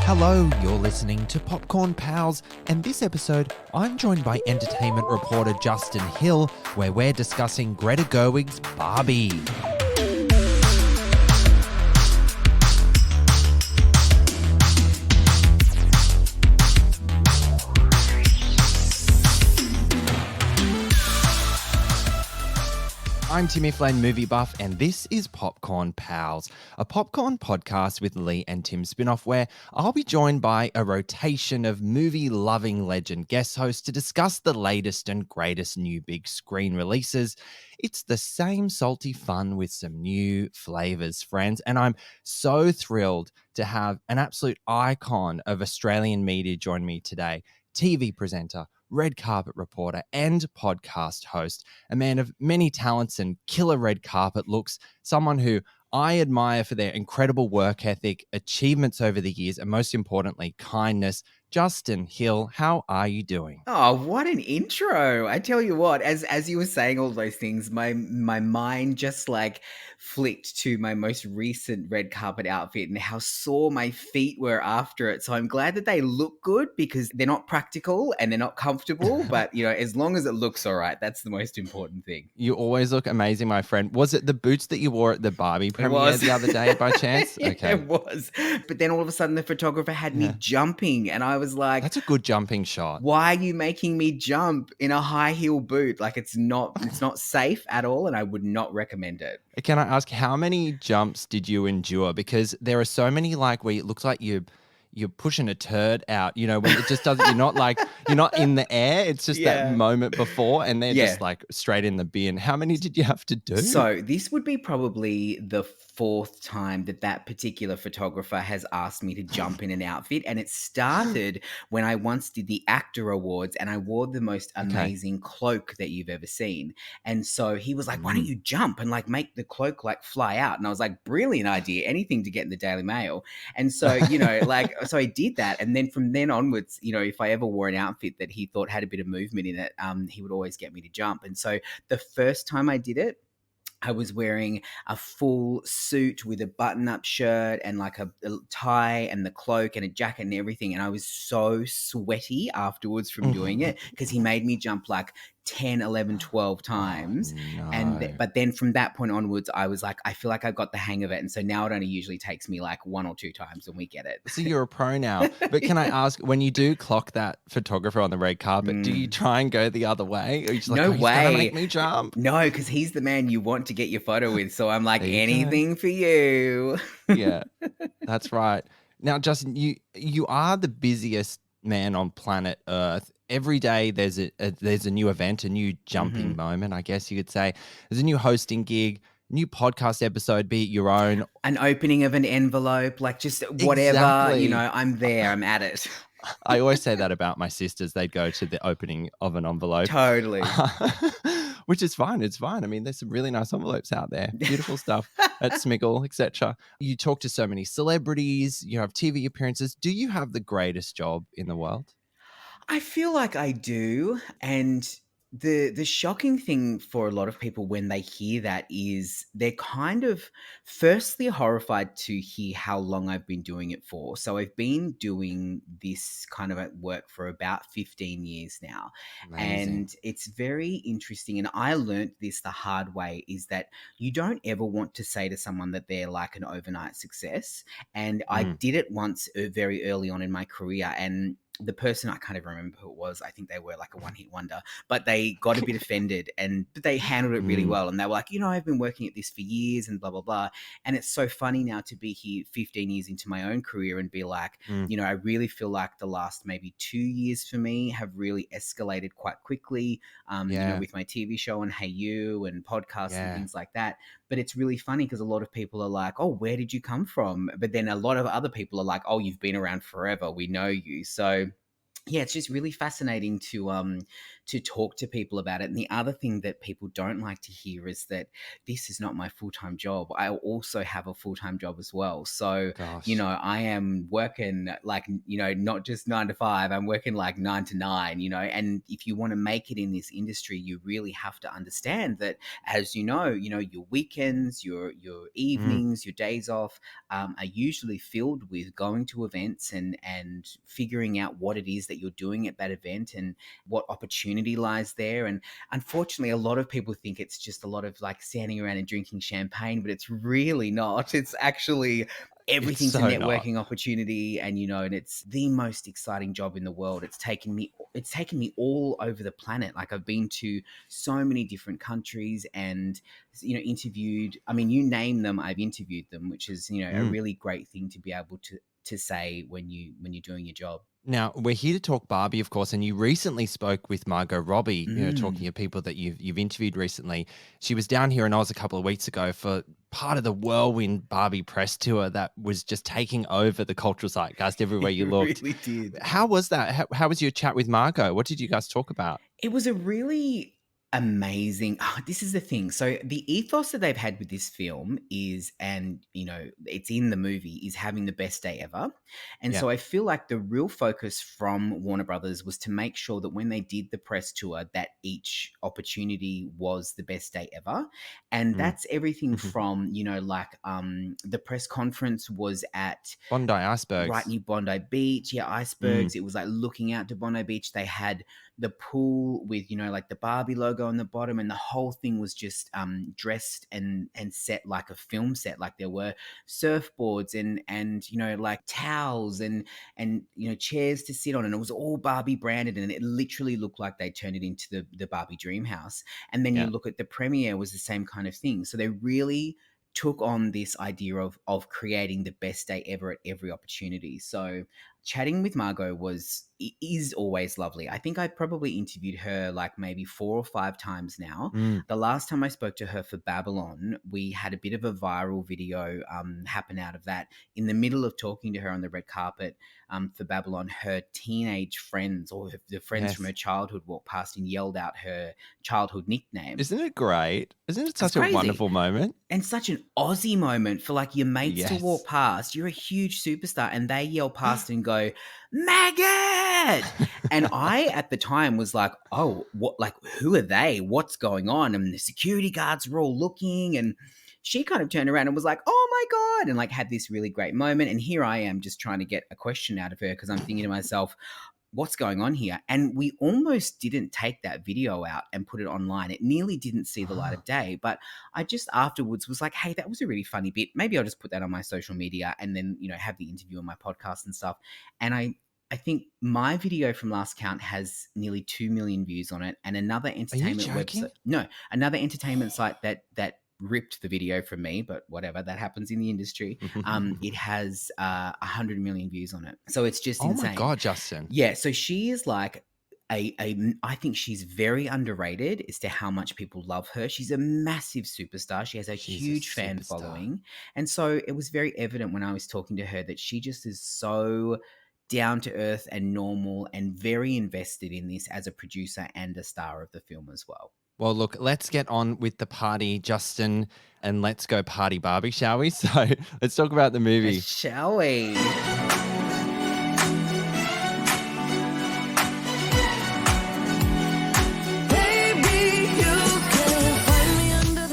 Hello, you're listening to Popcorn Pals, and this episode I'm joined by entertainment reporter Justin Hill, where we're discussing Greta Gerwig's Barbie. I'm Timmy Flynn, movie buff, and this is Popcorn Pals, a popcorn podcast with Leigh and Tim spin-off where I'll be joined by a rotation of movie-loving legend guest hosts to discuss the latest and greatest new big screen releases. It's the same salty fun with some new flavors, friends, and I'm so thrilled to have an absolute icon of Australian media join me today. TV presenter, red carpet reporter, and podcast host, a man of many talents and killer red carpet looks, someone who I admire for their incredible work ethic, achievements over the years, and most importantly, kindness. Justin Hill, how are you doing? Oh, what an intro. I tell you what, as you were saying all those things, my mind just like flicked to my most recent red carpet outfit and how sore my feet were after it. So I'm glad that they look good because they're not practical and they're not comfortable, but as long as it looks all right, that's the most important thing. You always look amazing, my friend. Was it the boots that you wore at the Barbie premiere the other day by chance? Yeah, Okay. it was. But then all of a sudden the photographer had me jumping and I was like, that's a good jumping shot. Why are you making me jump in a high heel boot? Like it's not safe at all and I would not recommend it. Can I ask, how many jumps did you endure? Because there are so many where it looks like you're pushing a turd out, when it just doesn't, you're not in the air. It's just that moment before and they're just straight in the bin. How many did you have to do? So this would be probably the fourth time that particular photographer has asked me to jump in an outfit. And it started when I once did the actor awards and I wore the most amazing cloak that you've ever seen. And so he was like, why don't you jump and make the cloak fly out? And I was like, brilliant idea, anything to get in the Daily Mail. And so, so I did that. And then from then onwards, if I ever wore an outfit that he thought had a bit of movement in it, he would always get me to jump. And so the first time I did it, I was wearing a full suit with a button-up shirt and a tie and the cloak and a jacket and everything. And I was so sweaty afterwards from doing it because he made me jump 10, 11, 12 times. But then from that point onwards, I was like, I feel like I've got the hang of it. And so now it only usually takes me 1 or 2 times and we get it. So you're a pro now. But can I ask, when you do clock that photographer on the red carpet, do you try and go the other way? Or you just no way. He's gonna make me jump? No, because he's the man you want to get your photo with. So I'm like, anything for you. Yeah, that's right. Now, Justin, you are the busiest man on planet Earth. Every day there's a new event, a new jumping moment, I guess you could say. There's a new hosting gig, new podcast episode, be it your own. An opening of an envelope, just whatever, Exactly. I'm there, I'm at it. I always say that about my sisters. They'd go to the opening of an envelope. Totally. Which is fine. It's fine. I mean, there's some really nice envelopes out there. Beautiful stuff at Smiggle, etc. You talk to so many celebrities. You have TV appearances. Do you have the greatest job in the world? I feel like I do. And the shocking thing for a lot of people when they hear that is they're kind of firstly horrified to hear how long I've been doing it for. So I've been doing this kind of at work for about 15 years now. Amazing. And it's very interesting. And I learned this the hard way is that you don't ever want to say to someone that they're like an overnight success. And I did it once very early on in my career, and the person, I can't even remember who it was. I think they were a one-hit wonder, but they got a bit offended but they handled it really well. And they were like, I've been working at this for years and blah, blah, blah. And it's so funny now to be here 15 years into my own career and be like, I really feel like the last maybe 2 years for me have really escalated quite quickly, with my TV show and Hey You and podcasts and things like that. But it's really funny because a lot of people are like, oh, where did you come from? But then a lot of other people are like, oh, you've been around forever. We know you. So yeah, it's just really fascinating to to talk to people about it. And the other thing that people don't like to hear is that this is not my full-time job. I also have a full-time job as well. So, Gosh. I am working like, not just 9 to 5, I'm working like 9 to 9, and if you want to make it in this industry, you really have to understand that, as your weekends, your Mm, evenings, your days off are usually filled with going to events and figuring out what it is that you're doing at that event and what opportunity lies there. And unfortunately, a lot of people think it's just a lot of like standing around and drinking champagne, but it's really not. It's actually it's everything's a so not. networking opportunity, and it's the most exciting job in the world. It's taken me all over the planet. Like, I've been to so many different countries and interviewed, I mean, you name them, I've interviewed them, which is a Mm. really great thing to be able to say when you're doing your job. Now, we're here to talk Barbie, of course, and you recently spoke with Margot Robbie, talking Mm. of people that you've interviewed recently. She was down here in Oz a couple of weeks ago for part of the whirlwind Barbie press tour that was just taking over the cultural zeitgeist everywhere you It looked. really did. How was that? How was your chat with Margot? What did you guys talk about? It was a really amazing this is the thing. So the ethos that they've had with this film is, and it's in the movie, is having the best day ever. And Yeah. so I feel like the real focus from Warner Brothers was to make sure that when they did the press tour, that each opportunity was the best day ever. And Mm. that's everything from, like the press conference was at Bondi right icebergs. near Bondi Beach. Yeah, Mm. icebergs. It was like looking out to Bondi Beach. They had the pool with like the Barbie logo on the bottom, and the whole thing was just dressed and set like a film set. Like, there were surfboards and like towels and chairs to sit on, and it was all Barbie branded, and it literally looked like they turned it into the Barbie dream house. And then you Yeah. look at the premiere, was the same kind of thing. So they really took on this idea of creating the best day ever at every opportunity. So chatting with Margot is always lovely. I think I probably interviewed her like maybe 4 or 5 times now. Mm. The last time I spoke to her for Babylon, we had a bit of a viral video happen out of that. In the middle of talking to her on the red carpet for Babylon, her teenage friends, or the friends from her Yes. childhood, walked past and yelled out her childhood nickname. Isn't it great? Isn't it It's such a crazy. wonderful moment? And such an Aussie moment for like your mates to walk Yes. past. You're a huge superstar, and they yell past and go, "Maggot!" And I, at the time, was like, "Oh, what? Like, who are they? What's going on?" And the security guards were all looking, and she kind of turned around and was like, "Oh my God," and like had this really great moment. And here I am just trying to get a question out of her, because I'm thinking to myself, what's going on here? And we almost didn't take that video out and put it online. It nearly didn't see the light of day. But I just afterwards was like, hey, that was a really funny bit. Maybe I'll just put that on my social media and then, have the interview on my podcast and stuff. And I think my video from last count has nearly 2 million views on it. And another Are you entertainment website, joking? no, another entertainment site that ripped the video from me, but whatever, that happens in the industry. It has 100 million views on it. So it's just Oh my insane. God, Justin. Yeah, so she is like I think she's very underrated as to how much people love her. She's a massive superstar. She has a She's a huge fan superstar. following. And so it was very evident when I was talking to her that she just is so down to earth and normal and very invested in this as a producer and a star of the film as well. Well, look, let's get on with the party, Justin, and let's go party Barbie, shall we? So let's talk about the movie. Shall we?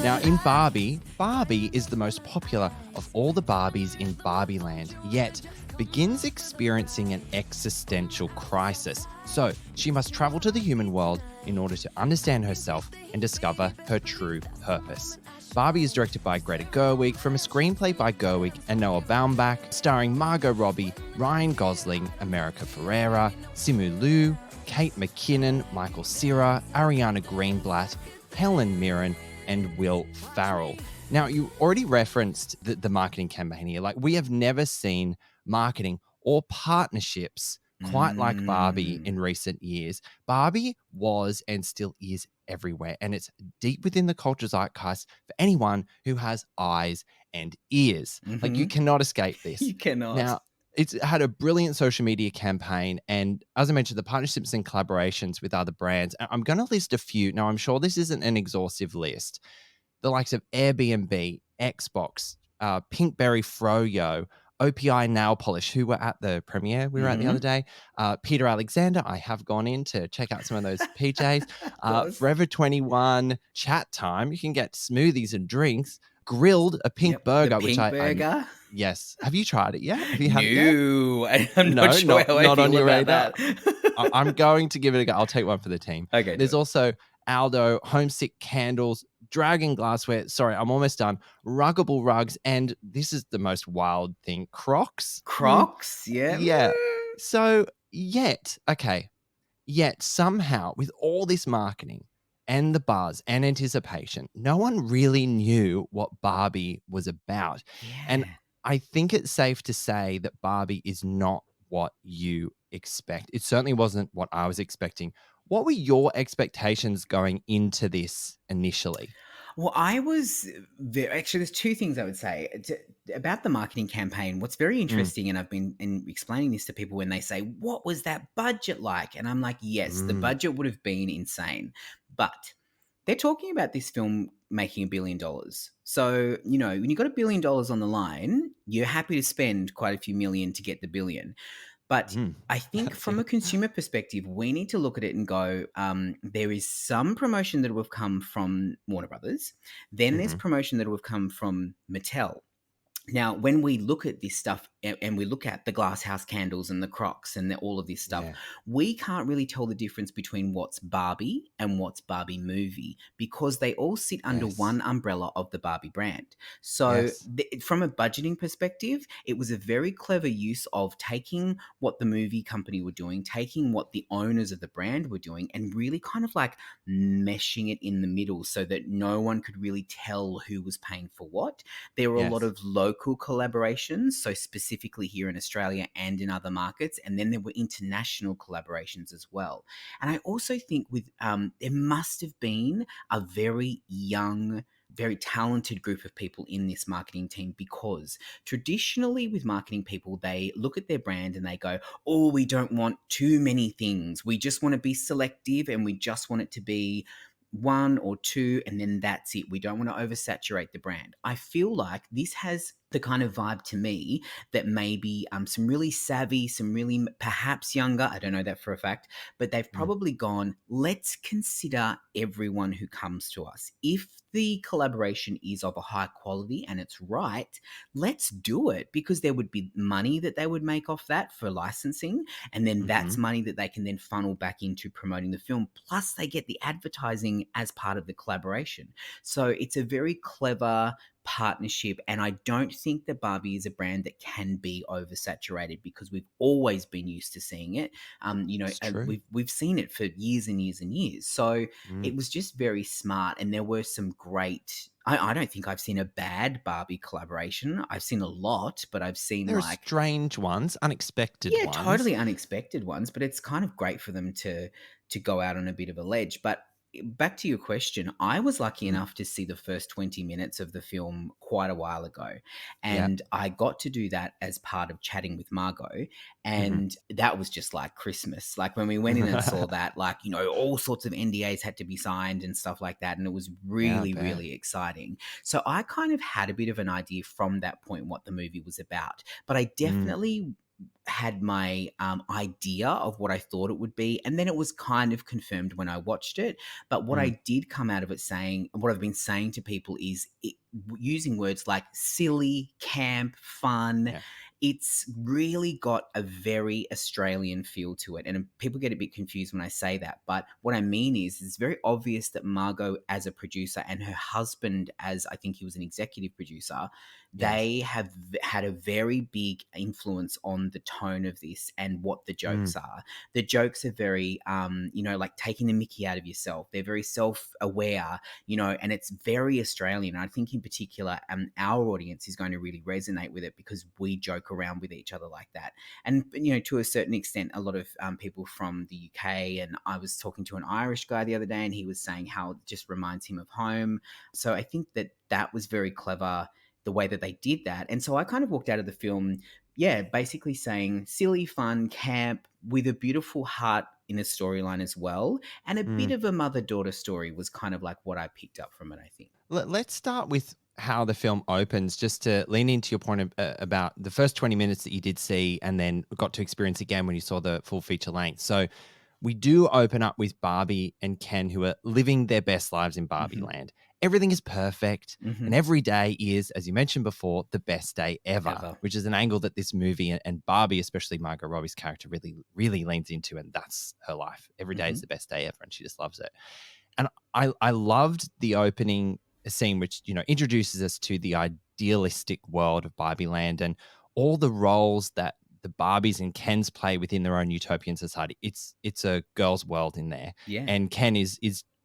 Now, in Barbie, Barbie is the most popular of all the Barbies in Barbieland, yet begins experiencing an existential crisis. So she must travel to the human world in order to understand herself and discover her true purpose. Barbie is directed by Greta Gerwig from a screenplay by Gerwig and Noah Baumbach, starring Margot Robbie, Ryan Gosling, America Ferrera, Simu Liu, Kate McKinnon, Michael Cera, Ariana Greenblatt, Helen Mirren, and Will Farrell. Now, you already referenced the marketing campaign here. Like, we have never seen marketing or partnerships quite like Barbie Mm. in recent years. Barbie was and still is everywhere, and it's deep within the culture zeitgeist for anyone who has eyes and ears. Like, you Mhm. cannot escape this. You cannot. Now, It's had a brilliant social media campaign, and as I mentioned, the partnerships and collaborations with other brands. I'm going to list a few. Now, I'm sure this isn't an exhaustive list. The likes of Airbnb, Xbox, Pinkberry Froyo, OPI Nail Polish, who were at the premiere we were at the other Mhm. day. Peter Alexander, I have gone in to check out some of those PJs. Of course. Forever 21, Chat Time. You can get smoothies and drinks. Grilled, a pink Yep, the burger, which pink I burger. yes. Have you tried it yet? Have you had it yet? No, I'm not No, sure not how I not on feel your about radar. that. I'm going to give it a go. I'll take one for the team. Okay, do There's it. also Aldo, Homesick Candles, Dragon Glassware. Sorry, I'm almost done. Ruggable Rugs, and this is the most wild thing, Crocs. Crocs, yeah. Yeah. So, yet somehow with all this marketing and the buzz and anticipation, no one really knew what Barbie was about. And Yeah. I think it's safe to say that Barbie is not what you expect. It certainly wasn't what I was expecting. What were your expectations going into this initially? Well, I was actually, there's two things I would say about the marketing campaign. What's very Mm, interesting, and I've been explaining this to people when they say, "What was that budget like?" And I'm like, "Yes, the mm, budget would have been insane, but they're talking about this film making $1 billion. So when you got $1 billion on the line, you're happy to spend quite a few million to get the billion. But mm. I think That's from a it. consumer perspective, we need to look at it and go, there is some promotion that will have come from Warner Brothers. Then there's Mhm. promotion that will have come from Mattel. Now, when we look at this stuff and we look at the glass house candles and the Crocs and all of this stuff, Yeah. we can't really tell the difference between what's Barbie and what's Barbie movie because they all sit under Yes. one umbrella of the Barbie brand. So, Yes. from a budgeting perspective, it was a very clever use of taking what the movie company were doing, taking what the owners of the brand were doing, and really kind of like meshing it in the middle so that no one could really tell who was paying for what. There were a lot Yes. of local collaborations, so specifically here in Australia and in other markets, and then there were international collaborations as well. And I also think with there must have been a very young, very talented group of people in this marketing team because traditionally with marketing people, they look at their brand and they go, "Oh, we don't want too many things. We just want to be selective and we just want it to be one or two, and then that's it. We don't want to oversaturate the brand." I feel like this has the kind of vibe to me that maybe some really savvy, some really perhaps younger, I don't know that for a fact, but they've Mm. probably gone, let's consider everyone who comes to us. If the collaboration is of a high quality and it's right, let's do it because there would be money that they would make off that for licensing. And then that's Mhm. money that they can then funnel back into promoting the film. Plus, they get the advertising as part of the collaboration. So it's a very clever partnership. And I don't think that Barbie is a brand that can be oversaturated because we've always been used to seeing it. It's true. We've seen it for years and years and years. So Mm. it was just very smart. And there were some great. I don't think I've seen a bad Barbie collaboration. I've seen a lot, but I've seen There are like strange ones, unexpected yeah, ones. totally unexpected ones, but it's kind of great for them to go out on a bit of a ledge. But back to your question, I was lucky Mm. enough to see the first 20 minutes of the film quite a while ago. Yeah. And I got to do that as part of chatting with Margot. Mhm. And that was just like Christmas. Like when we went in and saw that, like, all sorts of NDAs had to be signed and stuff like that. And it was Yeah, I really, bet. really exciting. So I kind of had a bit of an idea from that point what the movie was about. But I Mm. definitely had my idea of what I thought it would be, and then it was kind of confirmed when I watched it. But what Mm. I did come out of it saying, and what I've been saying to people is using words like silly, camp, fun. Yeah. It's really got a very Australian feel to it. And people get a bit confused when I say that. But what I mean is, it's very obvious that Margot, as a producer, and her husband, as I think he was an executive producer, Yes. they have had a very big influence on the tone of this and what the Mm. jokes are. The jokes are very, like taking the mickey out of yourself. They're very self-aware, and it's very Australian. I think in particular, our audience is going to really resonate with it because we joke around with each other like that. And, to a certain extent, a lot of people from the UK, and I was talking to an Irish guy the other day and he was saying how it just reminds him of home. So I think that was very clever the way that they did that. And so I kind of walked out of the film yeah, basically saying silly, fun, camp with a beautiful heart in a storyline as well. And a bit Mm. of a mother daughter story was kind of like what I picked up from it, I think. Let's start with how the film opens, just to lean into your point about the first 20 minutes that you did see and then got to experience again when you saw the full feature length. So we do open up with Barbie and Ken, who are living their best lives in Hmm. Barbieland. Everything is perfect, Hmm. and every day is, as you mentioned before, the best day ever, Ever. which is an angle that this movie and Barbie, especially Margot Robbie's character, really, really leans into, and that's her life. Every day is Hmm. the best day ever, and she just loves it. And I loved the opening scene, which introduces us to the idealistic world of Barbieland and all the roles that the Barbies and Kens play within their own utopian society. It's a girl's world in there, Yeah, and Ken is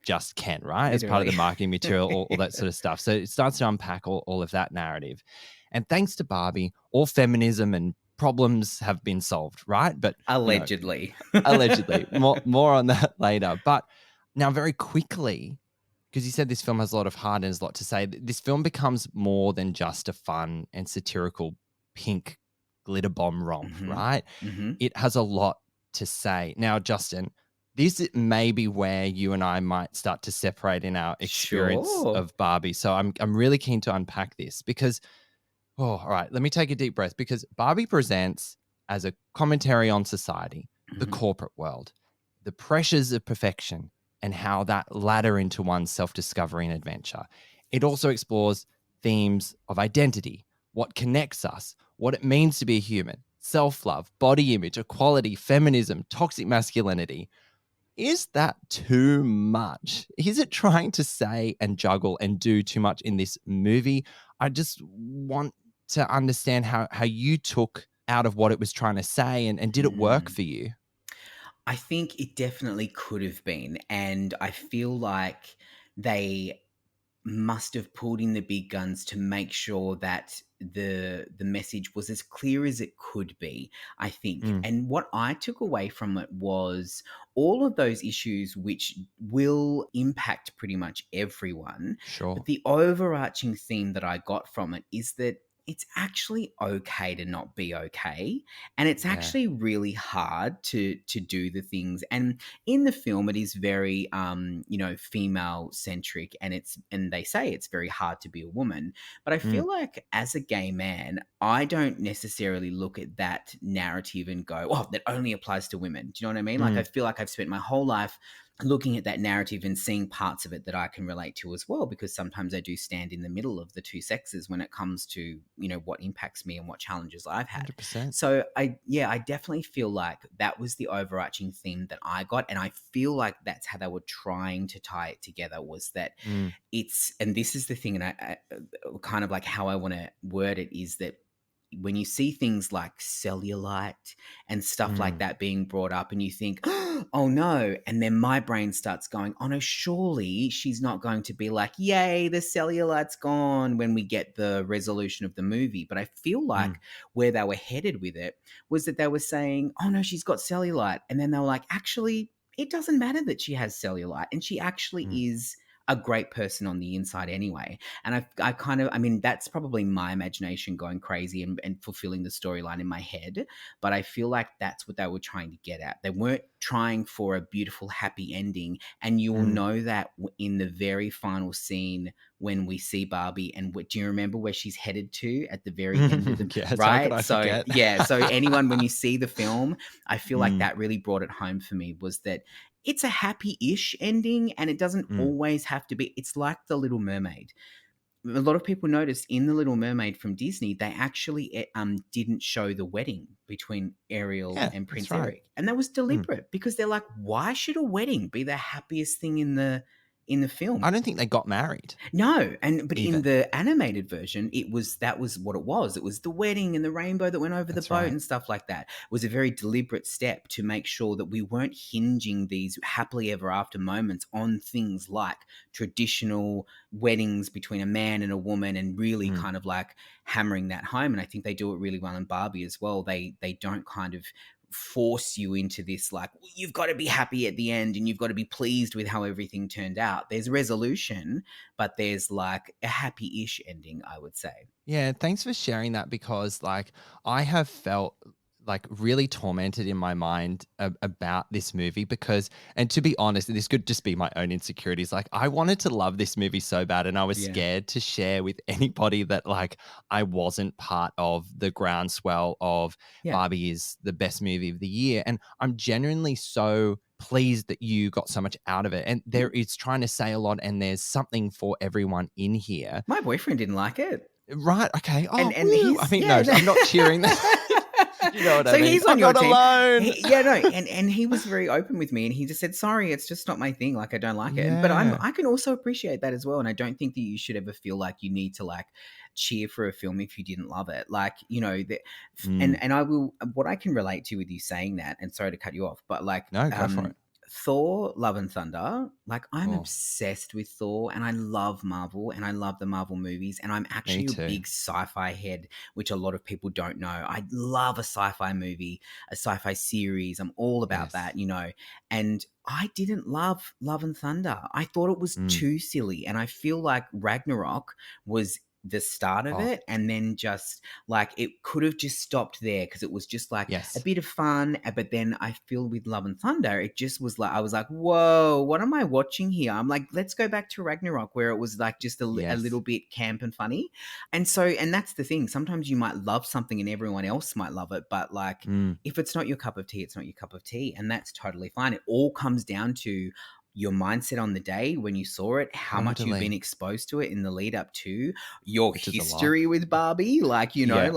just Ken, right? As part of the literally. marketing material, all that sort of stuff. So it starts to unpack all of that narrative. And thanks to Barbie, all feminism and problems have been solved, right? But Allegedly. allegedly, more on that later. But now, very quickly, because you said this film has a lot of heart and there's a lot to say, this film becomes more than just a fun and satirical pink glitter bomb romp, Hmm. right? Hmm. It has a lot to say. Now, Justin, this may be where you and I might start to separate in our experience Sure. of Barbie. So I'm really keen to unpack this because all right. Let me take a deep breath because Barbie presents as a commentary on society, the Hmm. corporate world, the pressures of perfection, and how that ladder into one's self discovery and adventure. It also explores themes of identity, what connects us, what it means to be a human, self love, body image, equality, feminism, toxic masculinity. Is that too much? Is it trying to say and juggle and do too much in this movie? I just want to understand how you took out of what it was trying to say and did it work Mm. for you? I think it definitely could have been. And I feel like they must have pulled in the big guns to make sure that the message was as clear as it could be, I think. Mm, And what I took away from it was all of those issues which will impact pretty much everyone. But sure. the overarching theme that I got from it is that it's actually okay to not be okay, and it's Yeah. actually really hard to do the things. And in the film it is very female centric, and they say it's very hard to be a woman. But I Mm, feel like as a gay man, I don't necessarily look at that narrative and go, oh, that only applies to women. Do you know what I mean? Like, I mm, feel like I've spent my whole life looking at that narrative and seeing parts of it that I can relate to as well, because sometimes I do stand in the middle of the two sexes when it comes to, what impacts me and what challenges I've had. 100%. So I definitely feel like that was the overarching theme that I got, and I feel like that's how they were trying to tie it together, was that Mm, and this is the thing, and kind of like how I want to word it is that when you see things like cellulite and stuff like mm, that being brought up, and you think, oh no, and then my brain starts going, oh no, surely she's not going to be like, yay, the cellulite's gone when we get the resolution of the movie. But I feel mm, like where they were headed with it was that they were saying, oh no, she's got cellulite. And then they were like, actually, it doesn't matter that she has cellulite. And she actually mm, is a great person on the inside anyway. And I kind of, I mean, that's probably my imagination going crazy and fulfilling the storyline in my head. But I feel like that's what they were trying to get at. They weren't trying for a beautiful, happy ending. And you will mm. know that in the very final scene when we see Barbie. And do you remember where she's headed to at the very end of the, Yes, how could right? I So, forget? yeah. So, anyone, when you see the film, I feel like Mm, that really brought it home for me, was that it's a happy-ish ending, and it doesn't mm. always have to be. It's like The Little Mermaid. A lot of people noticed in The Little Mermaid from Disney, they actually didn't show the wedding between Ariel Yeah, and that's Prince right. Eric, and that was Mm. deliberate because they're like, why should a wedding be the happiest thing in the film? I don't think they got married No, but in even. the animated version, that was what it was. It was the wedding and the rainbow that went over the That's boat right. and stuff like that. It was a very deliberate step to make sure that we weren't hinging these happily ever after moments on things like traditional weddings between a man and a woman, and really Mm, kind of like hammering that home. And I think they do it really well in Barbie as well. They don't kind of force you into this like, "Well, you've got to be happy at the end and you've got to be pleased with how everything turned out." There's resolution, but there's like a happy-ish ending, I would say. Yeah, thanks for sharing that because like I have felt like really tormented in my mind about this movie because and to be honest, this could just be my own insecurities. Like I wanted to love this movie so bad and I was Yeah. scared to share with anybody that like I wasn't part of the groundswell of Yeah. Barbie is the best movie of the year and I'm genuinely so pleased that you got so much out of it and there Mm. it's trying to say a lot and there's something for everyone in here. My boyfriend didn't like it. Right, okay. Oh, And woo! I he's mean, no, yeah. I'm not cheering that. You know what I So mean? he's on I'm your not team. alone. Yeah, no, and he was very open with me, and he just said, "Sorry, it's just not my thing. Like, I don't like it." But Yeah. I can also appreciate that as well, and I don't think that you should ever feel like you need to like cheer for a film if you didn't love it. Like, Mm. and I will. What I can relate to with you saying that, and sorry to cut you off, but like, No, go for it. Thor: Love and Thunder, like I'm Oh, obsessed with Thor and I love Marvel and I love the Marvel movies and I'm me actually a too. big sci-fi head, which a lot of people don't know. I love a sci-fi movie, a sci-fi series. I'm all about Yes. that. And I didn't love Love and Thunder. I thought it was Mm. too silly and I feel like Ragnarok was the start of Oh, it and then just like it could have just stopped there because it was just like a yes. bit of fun. But then I feel with Love and Thunder, it just was like, I was like, whoa, what am I watching here? I'm like, let's go back to Ragnarok where it was like just a Yes. little bit camp and funny. And that's the thing. Sometimes you might love something and everyone else might love it. But like, Mm. if it's not your cup of tea, it's not your cup of tea. And that's totally fine. It all comes down to your mindset on the day when you saw it, how much you've been Totally. exposed to it in the lead up to, your Which is a lot. history with Barbie, like, Yeah.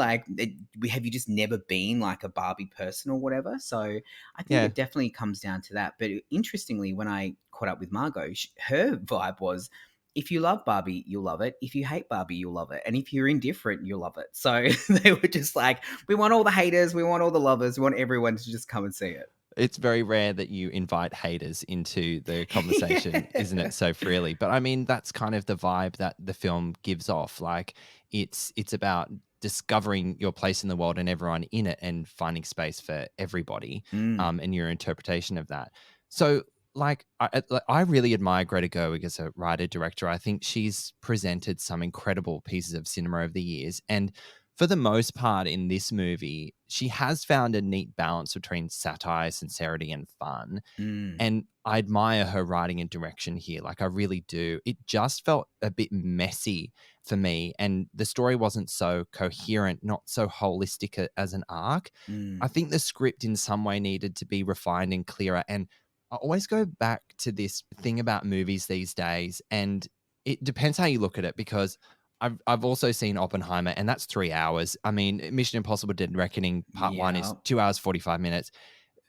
have you just never been like a Barbie person or whatever? So I think Yeah. it definitely comes down to that. But interestingly, when I caught up with Margot, her vibe was, if you love Barbie, you'll love it. If you hate Barbie, you'll love it. And if you're indifferent, you'll love it. So they were just like, we want all the haters, we want all the lovers, we want everyone to just come and see It's very rare that you invite haters into the conversation, isn't it, it. so freely? But I mean, that's kind of the vibe that the film gives off. Like it's about discovering your place in the world and everyone in it and finding space for everybody, Mm, and your interpretation of that. So like I really admire Greta Gerwig as a writer director. I think she's presented some incredible pieces of cinema over the years and for the most part in this movie, she has found a neat balance between satire, sincerity, and fun. mm, And I admire her writing and direction here. Like, I really do. It just felt a bit messy for me. And the story wasn't so coherent, not so holistic as an arc. I mm. think the script in some way needed to be refined and clearer. And I always go back to this thing about movies these days. And it depends how you look at it because I've also seen Oppenheimer, and that's 3 hours. I mean, Mission Impossible Dead Reckoning Part One is Yeah. 2 hours 45 minutes.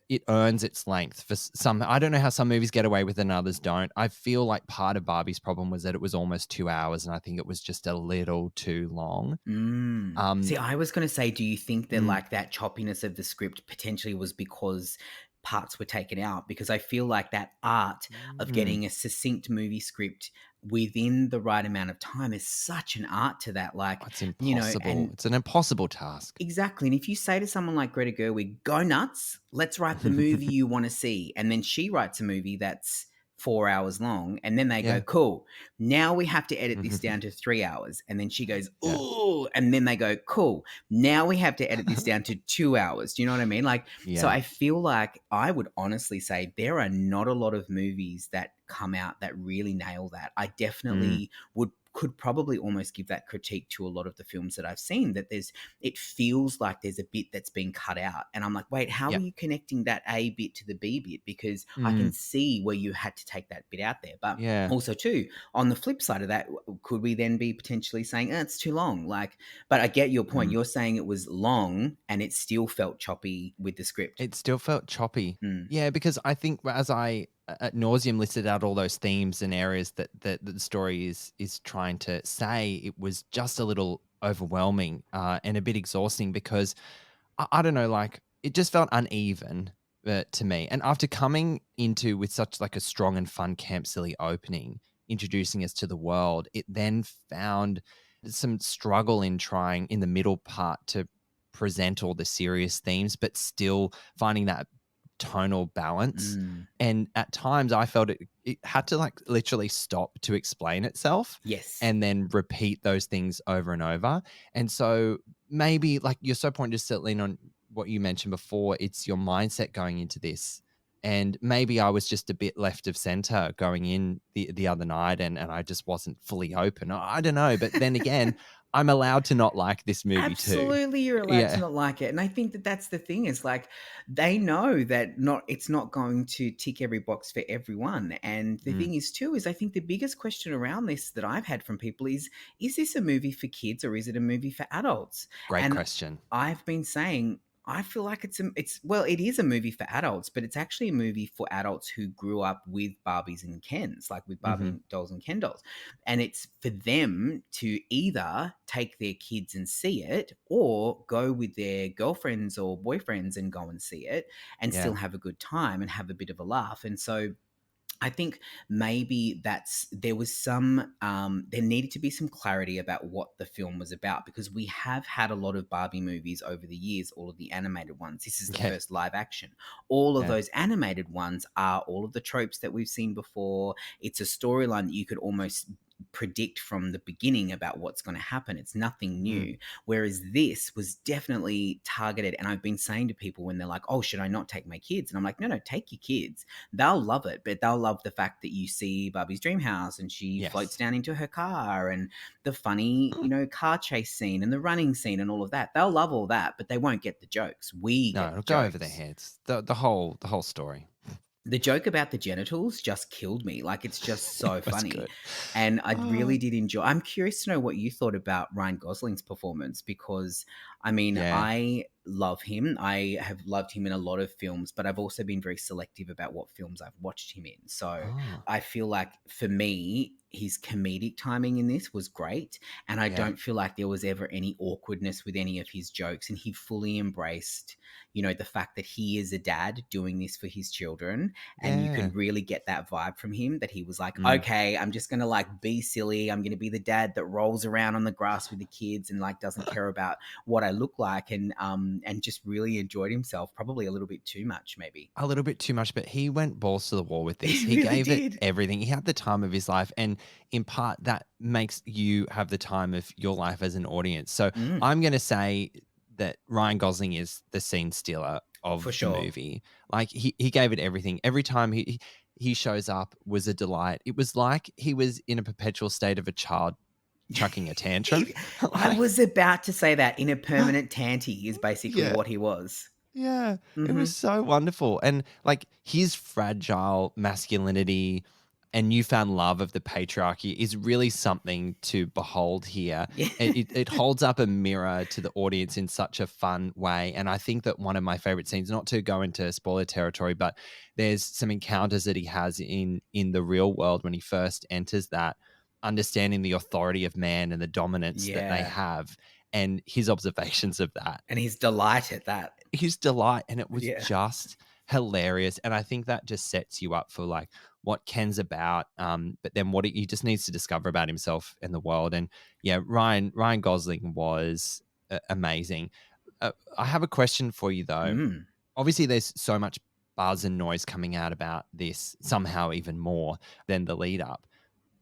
It earns its length for some. I don't know how some movies get away with it and others don't. I feel like part of Barbie's problem was that it was almost 2 hours, and I think it was just a little too long. Mm. Um, See, I was going to say, do you think that mm, like that choppiness of the script potentially was because parts were taken out? Because I feel like that art of mm, getting a succinct movie script within the right amount of time is such an art to that. Like, it's impossible. and It's an impossible task. exactly. And if you say to someone like Greta Gerwig, go nuts, let's write the movie you want to see. And then she writes a movie that's 4 hours long. And then they go, Yeah. cool. Now we have to edit this down to 3 hours. And then she goes, Yeah. ooh. And then they go, cool. Now we have to edit this down to 2 hours. Do you know what I mean? Like, so Yeah. I feel like I would honestly say there are not a lot of movies that come out that really nail that. I Mm, definitely could probably almost give that critique to a lot of the films that I've seen, that it feels like there's a bit that's been cut out. And I'm like, wait, how are yeah. you connecting that A bit to the B bit? Because I can Mm, see where you had to take that bit out there. But yeah. also, too, on the flip side of that, could we then be potentially saying, it's too long? Like, but I get your point. Mm. You're saying it was long and it still felt choppy with the script. It still felt choppy. Mm, Yeah, because I think as I at nauseum listed out all those themes and areas that the story is trying to say, it was just a little overwhelming and a bit exhausting because I don't know, like it just felt uneven to me. And after coming into with such like a strong and fun camp silly opening, introducing us to the world, it then found some struggle in trying in the middle part to present all the serious themes, but still finding that tonal balance. Mm. And at times I felt it had to like literally stop to explain itself Yes. and then repeat those things over and over. And so maybe like you're so pointed to settling on what you mentioned before, it's your mindset going into this. And maybe I was just a bit left of center going in the other night and I just wasn't fully open. I don't know. But then again, I'm allowed to not like this movie too. Absolutely, you're allowed to Yeah. not like it, and I think that that's the thing is, like, they know that it's not going to tick every box for everyone, and the Mm, thing is too is I think the biggest question around this that I've had from people is this a movie for kids or is it a movie for adults? great And question. I've been saying, I feel like well, it is a movie for adults, but it's actually a movie for adults who grew up with Barbies and Kens, like with Barbie Hmm. and dolls and Ken dolls. And it's for them to either take their kids and see it or go with their girlfriends or boyfriends and go and see it and still Yeah. have a good time and have a bit of a laugh. And so I think maybe there was there needed to be some clarity about what the film was about because we have had a lot of Barbie movies over the years, all of the animated ones. This is the Yeah. first live action. All of Yeah. those animated ones are all of the tropes that we've seen before. It's a storyline that you could almost predict from the beginning about what's going to happen. It's nothing Mm. new. Whereas this was definitely targeted. And I've been saying to people when they're like, oh, should I not take my kids? And I'm like, no, take your kids. They'll love it, but they'll love the fact that you see Barbie's dream house and she floats Yes. down into her car and the funny, car chase scene and the running scene and all of that. They'll love all that, but they won't get the jokes. We No, get the it'll go over their jokes. heads. The whole story. The joke about the genitals just killed me. Like, it's just so It was funny. good. And I really Oh, did enjoy. I'm curious to know what you thought about Ryan Gosling's performance because, I mean, yeah. I love him. I have loved him in a lot of films, but I've also been very selective about what films I've watched him in. So Oh, I feel like for me, his comedic timing in this was great. And I yeah. don't feel like there was ever any awkwardness with any of his jokes. And he fully embraced, the fact that he is a dad doing this for his children and you Yeah. could really get that vibe from him that he was like, Mm. okay, I'm just gonna like be silly. I'm gonna be the dad that rolls around on the grass with the kids and like doesn't care about what I look like and just really enjoyed himself, probably a little bit too much, maybe. A little bit too much, but he went balls to the wall with this. He He really gave it did. everything. He had the time of his life, and in part, that makes you have the time of your life as an audience. So Mm, I'm going to say that Ryan Gosling is the scene stealer for of the sure. movie. Like he gave it everything. Every time he shows up was a delight. It was like he was in a perpetual state of a child chucking a tantrum. I Like, was about to say that in a permanent tanty is basically yeah. what he was. Yeah, it Hmm. was so wonderful. And like his fragile masculinity and newfound love of the patriarchy is really something to behold here. Yeah. It holds up a mirror to the audience in such a fun way. And I think that one of my favorite scenes, not to go into spoiler territory, but there's some encounters that he has in the real world when he first enters that, understanding the authority of man and the dominance that they Yeah. have and his observations of that, And he's delight at that. his delight, and it was Yeah. just hilarious. And I think that just sets you up for like what Ken's about, but then what he just needs to discover about himself and the world. And yeah, Ryan Gosling was amazing. I have a question for you though. Mm. Obviously there's so much buzz and noise coming out about this, somehow even more than the lead up.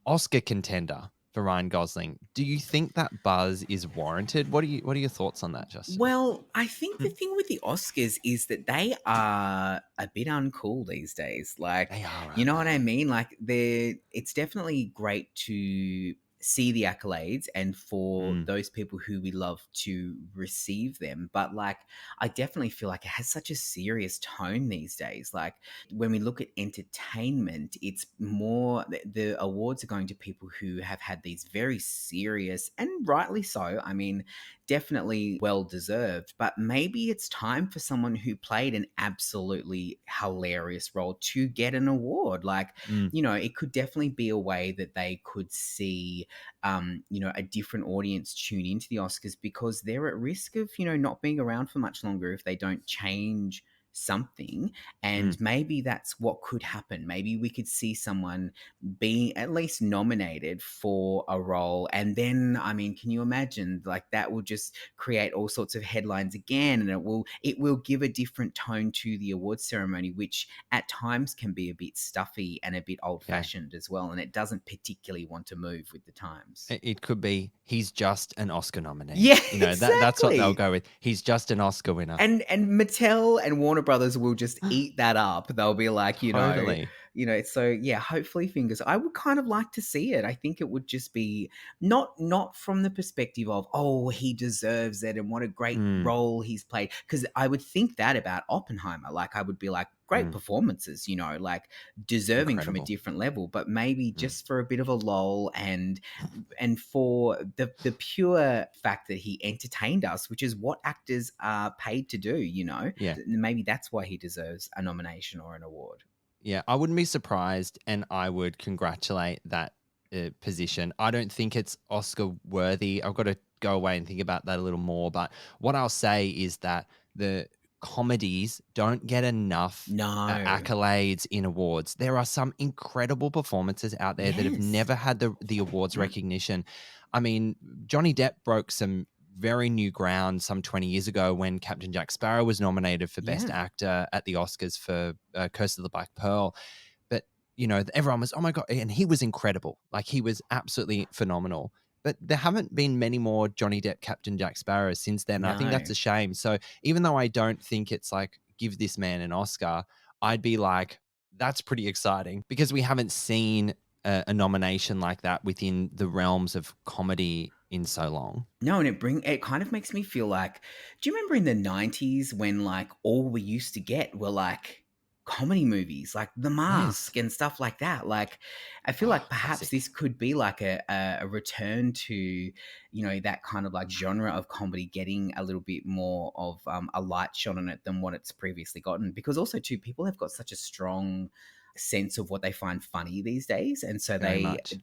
Oscar contender for Ryan Gosling, do you think that buzz is warranted? What are your thoughts on that, Justin? Well, I think the thing with the Oscars is that they are a bit uncool these days. Like, They are, you aren't know what I they? mean? Like, it's definitely great to see the accolades and for Mm, those people who we love to receive them. But like, I definitely feel like it has such a serious tone these days. Like, when we look at entertainment, it's more the awards are going to people who have had these very serious and rightly so. I mean, definitely well deserved, but maybe it's time for someone who played an absolutely hilarious role to get an award. Like, mm. it could definitely be a way that they could see, a different audience tune into the Oscars because they're at risk of, not being around for much longer if they don't change something, and Mm, maybe that's what could happen. Maybe we could see someone being at least nominated for a role, and then, I mean, can you imagine, like, that will just create all sorts of headlines again, and it will give a different tone to the awards ceremony, which at times can be a bit stuffy and a bit old yeah. fashioned as well, and it doesn't particularly want to move with the times. It could be he's just an Oscar nominee. Yeah, That's what they'll exactly. go with. He's just an Oscar winner. And Mattel and Warner Brothers will just eat that up. They'll be like, Totally. so yeah, hopefully, fingers. I would kind of like to see it. I think it would just be not from the perspective of, oh, he deserves it and what a great Mm, role he's played, because I would think that about Oppenheimer. Like, I would be like, great mm, performances, like deserving from a incredible. different level, but maybe Mm. just for a bit of a lull, and for the pure fact that he entertained us, which is what actors are paid to do, Yeah. maybe that's why he deserves a nomination or an award. Yeah, I wouldn't be surprised, and I would congratulate that position. I don't think it's Oscar worthy. I've got to go away and think about that a little more. But what I'll say is that the comedies don't get enough No. accolades in awards. There are some incredible performances out there that have Yes. never had the awards recognition. I mean, Johnny Depp broke some very new ground some 20 years ago when Captain Jack Sparrow was nominated for Best Yeah. Actor at the Oscars for Curse of the Black Pearl. But, everyone was, oh my God. And he was incredible. Like, he was absolutely phenomenal. But there haven't been many more Johnny Depp Captain Jack Sparrow since then. And I think that's No. a shame. So even though I don't think it's like, give this man an Oscar, I'd be like, that's pretty exciting because we haven't seen a nomination like that within the realms of comedy in so long. No, and it kind of makes me feel like, do you remember in the 90s when, like, all we used to get were, like, comedy movies, like The Yes. Mask and stuff like that? Like, I feel Oh, like perhaps classic. this could be like a return to, that kind of like genre of comedy getting a little bit more of a light shone on it than what it's previously gotten. Because also too, people have got such a strong sense of what they find funny these days, and so Very they much.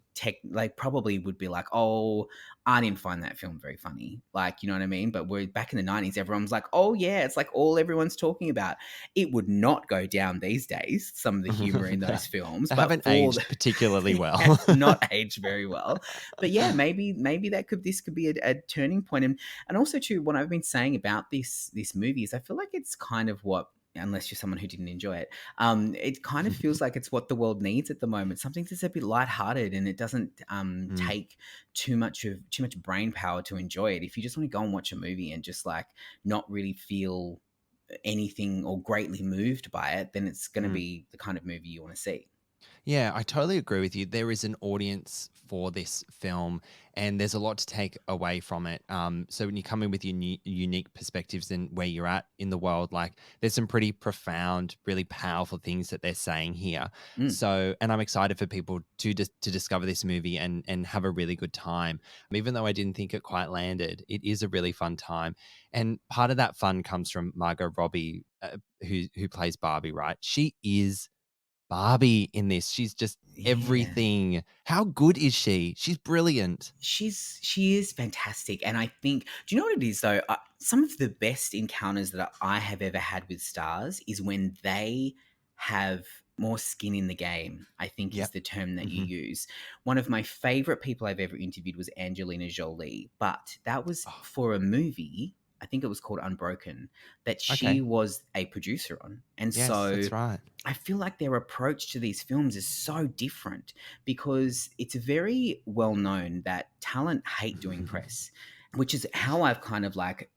probably would be like, oh, I didn't find that film very funny. Like, you know what I mean? But we're back in the 90s, everyone was like, oh yeah, it's like all everyone's talking about. It would not go down these days, some of the humor in they those films, they but haven't for aged particularly it well. has not aged very well. But yeah, maybe this could be a turning point. And also too, what I've been saying about this movie is I feel like it's kind of what, unless you're someone who didn't enjoy it, it kind of feels like it's what the world needs at the moment. Something that's a bit lighthearted, and it doesn't Mm. take too much brain power to enjoy it. If you just want to go and watch a movie and just like not really feel anything or greatly moved by it, then it's going to Mm. be the kind of movie you want to see. Yeah, I totally agree with you. There is an audience for this film, and there's a lot to take away from it. So when you come in with your unique perspectives and where you're at in the world, like there's some pretty profound, really powerful things that they're saying here. Mm, So, and I'm excited for people to discover this movie and have a really good time. Even though I didn't think it quite landed, it is a really fun time, and part of that fun comes from Margot Robbie, who plays Barbie. Right? She is Barbie in this. She's just yeah. everything. How good is she? She's brilliant. She is fantastic, and I think, do you know what it is though? Some of the best encounters that I have ever had with stars is when they have more skin in the game, I think is Yep. the term that you Hmm. use. One of my favorite people I've ever interviewed was Angelina Jolie, but that was Oh, for a movie, I think it was called Unbroken, that she okay. was a producer on. And Yes, so that's right. I feel like their approach to these films is so different, because it's very well known that talent hate doing press, which is how I've kind of like,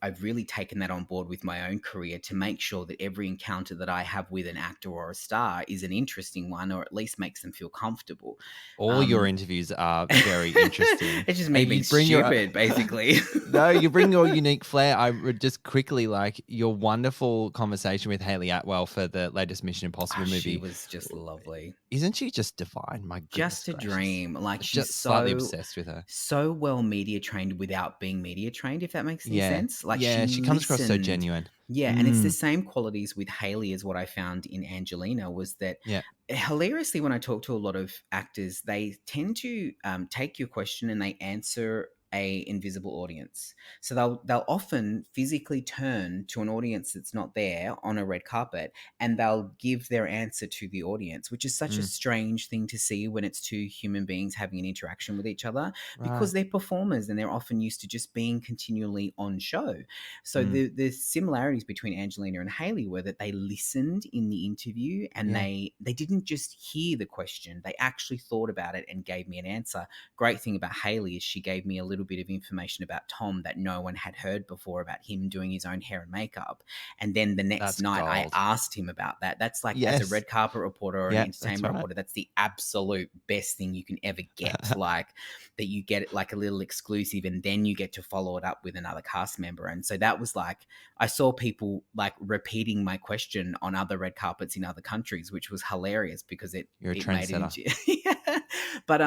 I've really taken that on board with my own career, to make sure that every encounter that I have with an actor or a star is an interesting one, or at least makes them feel comfortable. All your Um, interviews are very interesting. it's just me being You bring your stupid, basically. no, you bring your unique flair. I would just quickly like your wonderful conversation with Haley Atwell for the latest Mission Oh, Impossible she movie. was just lovely. Isn't she just divine? My goodness Just a gracious. dream. Like, she's Just slightly so obsessed with her. so well media trained without being media trained, if that makes any Yeah. sense. Like, Yeah, she she comes across so listened. genuine. Yeah, and it's the Mm, same qualities with Haley as what I found in Angelina, was that yeah. hilariously, when I talk to a lot of actors, they tend to take your question and they answer a invisible audience. So they'll often physically turn to an audience that's not there on a red carpet, and they'll give their answer to the audience, which is such a Mm, strange thing to see when it's two human beings having an interaction with each other, right. because they're performers and they're often used to just being continually on show. So Mm, the similarities between Angelina and Haley were that they listened in the interview, and yeah. they didn't just hear the question, they actually thought about it and gave me an answer. Great thing about Haley is she gave me a little bit of information about Tom that no one had heard before, about him doing his own hair and makeup. And then the next That's night I gold. asked him about that. That's like, as a Yes. red carpet reporter or an Yeah, that's entertainment right. reporter, that's the absolute best thing you can ever get. Like, that you get like a little exclusive, and then you get to follow it up with another cast member. And so that was like, I saw people like repeating my question on other red carpets in other countries, which was hilarious because You're a it made it trendsetter. into yeah. But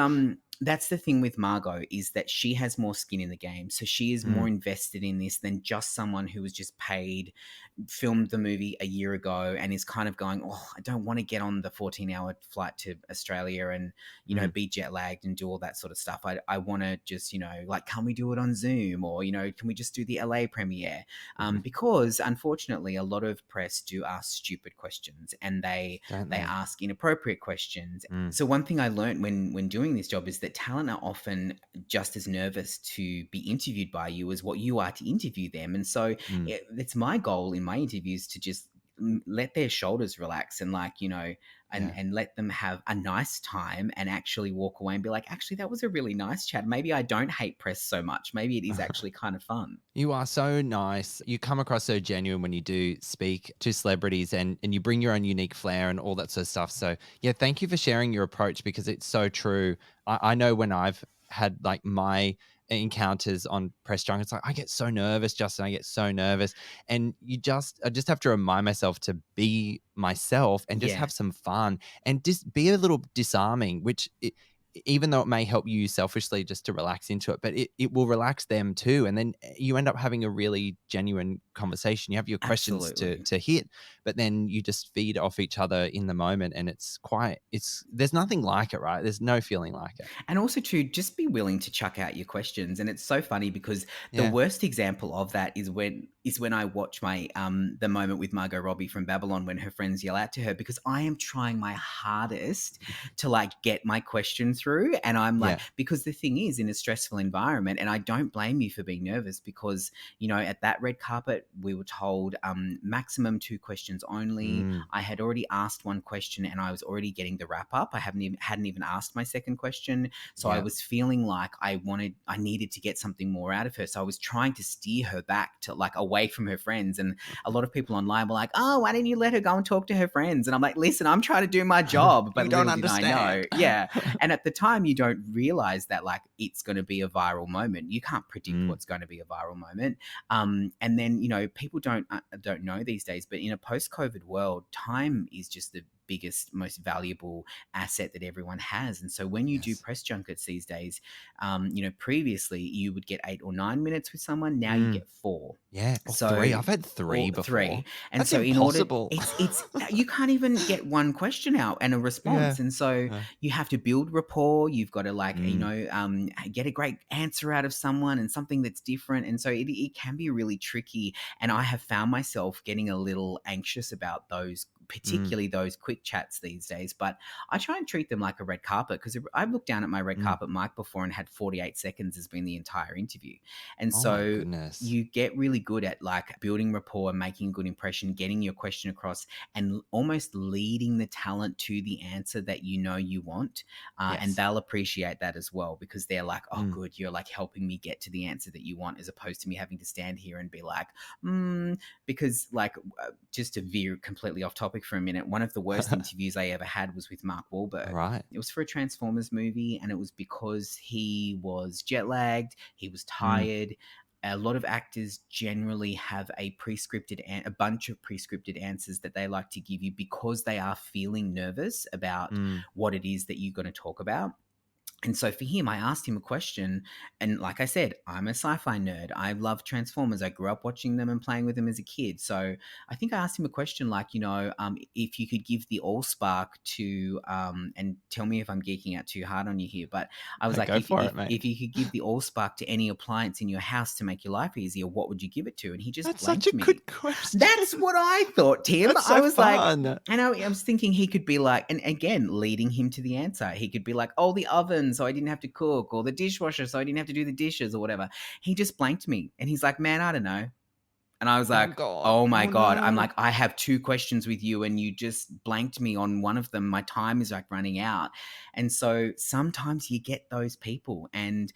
that's the thing with Margot, is that she has more skin in the game. So she is more Mm, invested in this than just someone who was just paid, filmed the movie a year ago, and is kind of going, oh, I don't want to get on the 14-hour flight to Australia and, mm, be jet lagged and do all that sort of stuff. I want to just, like, can we do it on Zoom, or, can we just do the LA premiere? mhm. Because unfortunately, a lot of press do ask stupid questions, and Don't they they? ask inappropriate questions. Mm, So one thing I learned when doing this job is that talent are often just as nervous to be interviewed by you as what you are to interview them. And so mm, it's my goal in my interviews to just let their shoulders relax, and, like, yeah. and let them have a nice time, and actually walk away and be like, actually, that was a really nice chat. Maybe I don't hate press so much. Maybe it is actually kind of fun. You are so nice. You come across so genuine when you do speak to celebrities, and you bring your own unique flair and all that sort of stuff. So, yeah, thank you for sharing your approach because it's so true. I know when I've had like my encounters on press junkets, like I get so nervous, Justin. I get so nervous. And I just have to remind myself to be myself and just Yeah, have some fun and just be a little disarming, even though it may help you selfishly just to relax into it, but it will relax them too. And then you end up having a really genuine conversation. You have your questions absolutely. to hit, but then you just feed off each other in the moment. And there's nothing like it, right? There's no feeling like it. And also, to just be willing to chuck out your questions. And it's so funny because the Yeah. worst example of that is when I watch my the moment with Margot Robbie from Babylon, when her friends yell out to her, because I am trying my hardest to, like, get my question through. And I'm like, Yeah. because the thing is, in a stressful environment, and I don't blame you for being nervous, because, at that red carpet, we were told maximum two questions only. Mm, I had already asked one question, and I was already getting the wrap up. I hadn't even asked my second question. So I yeah. was feeling like I needed to get something more out of her. So I was trying to steer her back to, like, away from her friends. And a lot of people online were like, oh, why didn't you let her go and talk to her friends? And I'm like, listen, I'm trying to do my job. But You don't little did I know. understand. Yeah. And at the time, you don't realize that, like, it's going to be a viral moment. You can't predict Mm, what's going to be a viral moment. And then, people don't know these days, but in a post-COVID world, time is just the biggest, most valuable asset that everyone has. And so when you do yes. press junkets these days, previously you would get 8 or 9 minutes with someone. Now you Mm, get four. yeah. Or three. So, I've had or three before. three. And That's so, in order, impossible. it's you can't even get one question out and a Yeah. response. And so Yeah. you have to build rapport. You've got to, like, Mm, get a great answer out of someone, and something that's different. And so it can be really tricky. And I have found myself getting a little anxious about those, mm, particularly those quick chats these days. But I try and treat them like a red carpet, because I've looked down at my red mm. carpet mic before and had 48 seconds has been the entire interview. And Oh my so goodness. you get really good at, like, building rapport and making a good impression, getting your question across, and almost leading the talent to the answer that you want. And Yes. they'll appreciate that as well, because they're like, oh, Mm. good, you're, like, helping me get to the answer that you want, as opposed to me having to stand here and be like, because, like, just to veer completely off topic for a minute, one of the worst interviews I ever had was with Mark Wahlberg. Right. It was for a Transformers movie, and it was because he was jet lagged, he was Mm, tired. A lot of actors generally have a bunch of prescripted answers that they like to give you, because they are feeling nervous about mm, what it is that you're going to talk about. And so for him, I asked him a question. And like I said, I'm a sci fi nerd. I love Transformers. I grew up watching them and playing with them as a kid. So I think I asked him a question like, if you could give the Allspark to, and tell me if I'm geeking out too hard on you here, but I was like, Go for it, mate. if you could give the Allspark to any appliance in your house to make your life easier, what would you give it to? And he just That's such a blanked me. good question. That's what I thought, Tim. That's I so was like, fun. I was thinking he could be like, and again, leading him to the answer. He could be like, oh, the oven, so I didn't have to cook, or the dishwasher, so I didn't have to do the dishes, or whatever. He just blanked me. And he's like, man, I don't know. And I was Oh like, god. oh my Oh God. I'm no. like, I have two questions with you and you just blanked me on one of them. My time is like running out. And so sometimes you get those people. And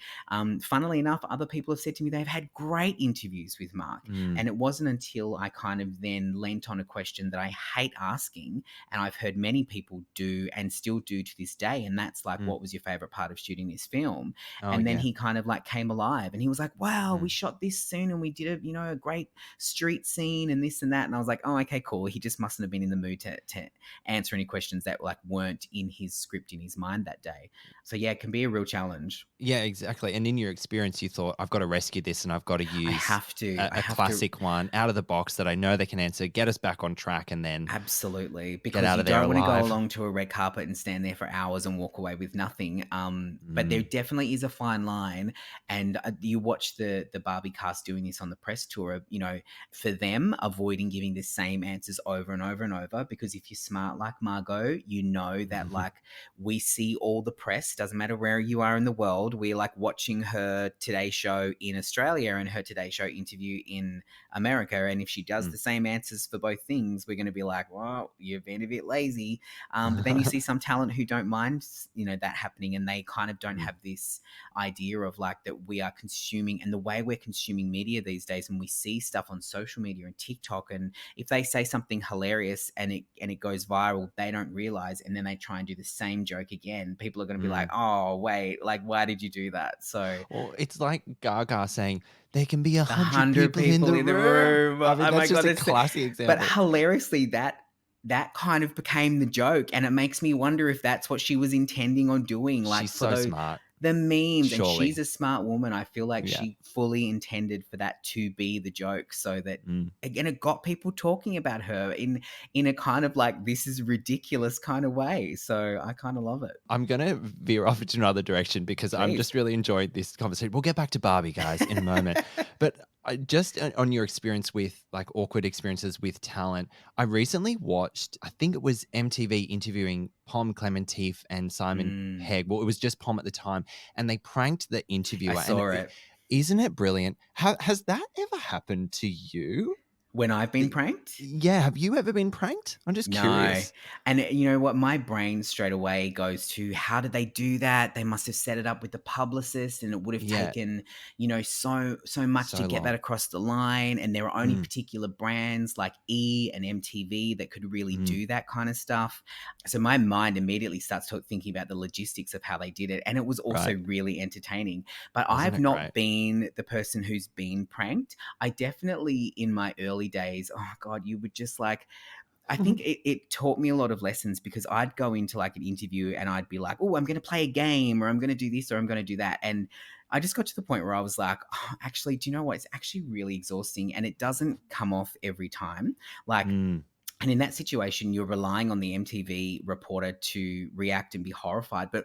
funnily enough, other people have said to me they've had great interviews with Mark. Mm, And it wasn't until I kind of then leant on a question that I hate asking. And I've heard many people do and still do to this day. And that's like, mm. what was your favorite part of shooting this film? Oh And then yeah. he kind of like came alive and he was like, wow, we Mm. shot this soon and we did a great street scene and this and that. And I was like, oh, okay, cool. He just mustn't have been in the mood to answer any questions that like weren't in his script in his mind that day. So yeah, it can be a real challenge. Yeah, exactly. And in your experience, you thought, I've got to rescue this and I've got to I use have to. I a have to. classic one out of the box that I know they can answer, get us back on track, and then Absolutely, get because out you of there don't want to go alive. along to a red carpet and stand there for hours and walk away with nothing. But there Mm. definitely is a fine line, and you watch the Barbie cast doing this on the press tour. For them, avoiding giving the same answers over and over and over, because if you're smart like Margot, you know that like we see all the press. Doesn't matter where you are in the world. We're like watching her Today Show in Australia and her Today Show interview in America. And if she does Mm. the same answers for both things, we're going to be like, well, you've been a bit lazy. But then you see some talent who don't mind, that happening. And they kind of don't Mm. have this idea of like that we are consuming and the way we're consuming media these days. And we see stuff on social media and TikTok. And if they say something hilarious and it goes viral, they don't realize. And then they try and do the same joke again. People are going to be like, Mm. oh, wait, like, why did you do that? So Or it's like Gaga saying, there can be 100 100 people in people the in the room. room. I mean, Oh my that's just God. a classic But example. hilariously, that kind of became the joke. And it makes me wonder if that's what she was intending on doing, like She's for so smart, the memes. And she's surely. a smart woman. I feel like Yeah. she fully intended for that to be the joke so that, Mm. again, it got people talking about her in a kind of like, this is ridiculous kind of way. So I kind of love it. I'm going to veer off into another direction because I'm Please. just really enjoyed this conversation. We'll get back to Barbie, guys, in a moment. But just on your experience with like awkward experiences with talent, I recently watched, I think it was MTV interviewing Pom Clementif and Simon Mm, Pegg. Well, it was just Pom at the time, and they pranked the I interviewer. And saw it. isn't it brilliant? Has that ever happened to you? When I've been The- pranked? Yeah, have you ever been pranked? I'm just No. curious. And you know what? My brain straight away goes to how did they do that? They must have set it up with the publicist and it would have Yeah, taken, so much to so get that long. across the line. And there are only Mm, particular brands like E and MTV that could really mm, do that kind of stuff. So my mind immediately starts thinking about the logistics of how they did it. And it was also right. really entertaining. But Wasn't I've it not great? been the person who's been pranked. I definitely, in my early days, oh God, you would just like, I think it taught me a lot of lessons because I'd go into like an interview and I'd be like, oh, I'm going to play a game or I'm going to do this or I'm going to do that. And I just got to the point where I was like, oh, actually, do you know what? It's actually really exhausting and it doesn't come off every time. Like, Mm, and in that situation, you're relying on the MTV reporter to react and be horrified. But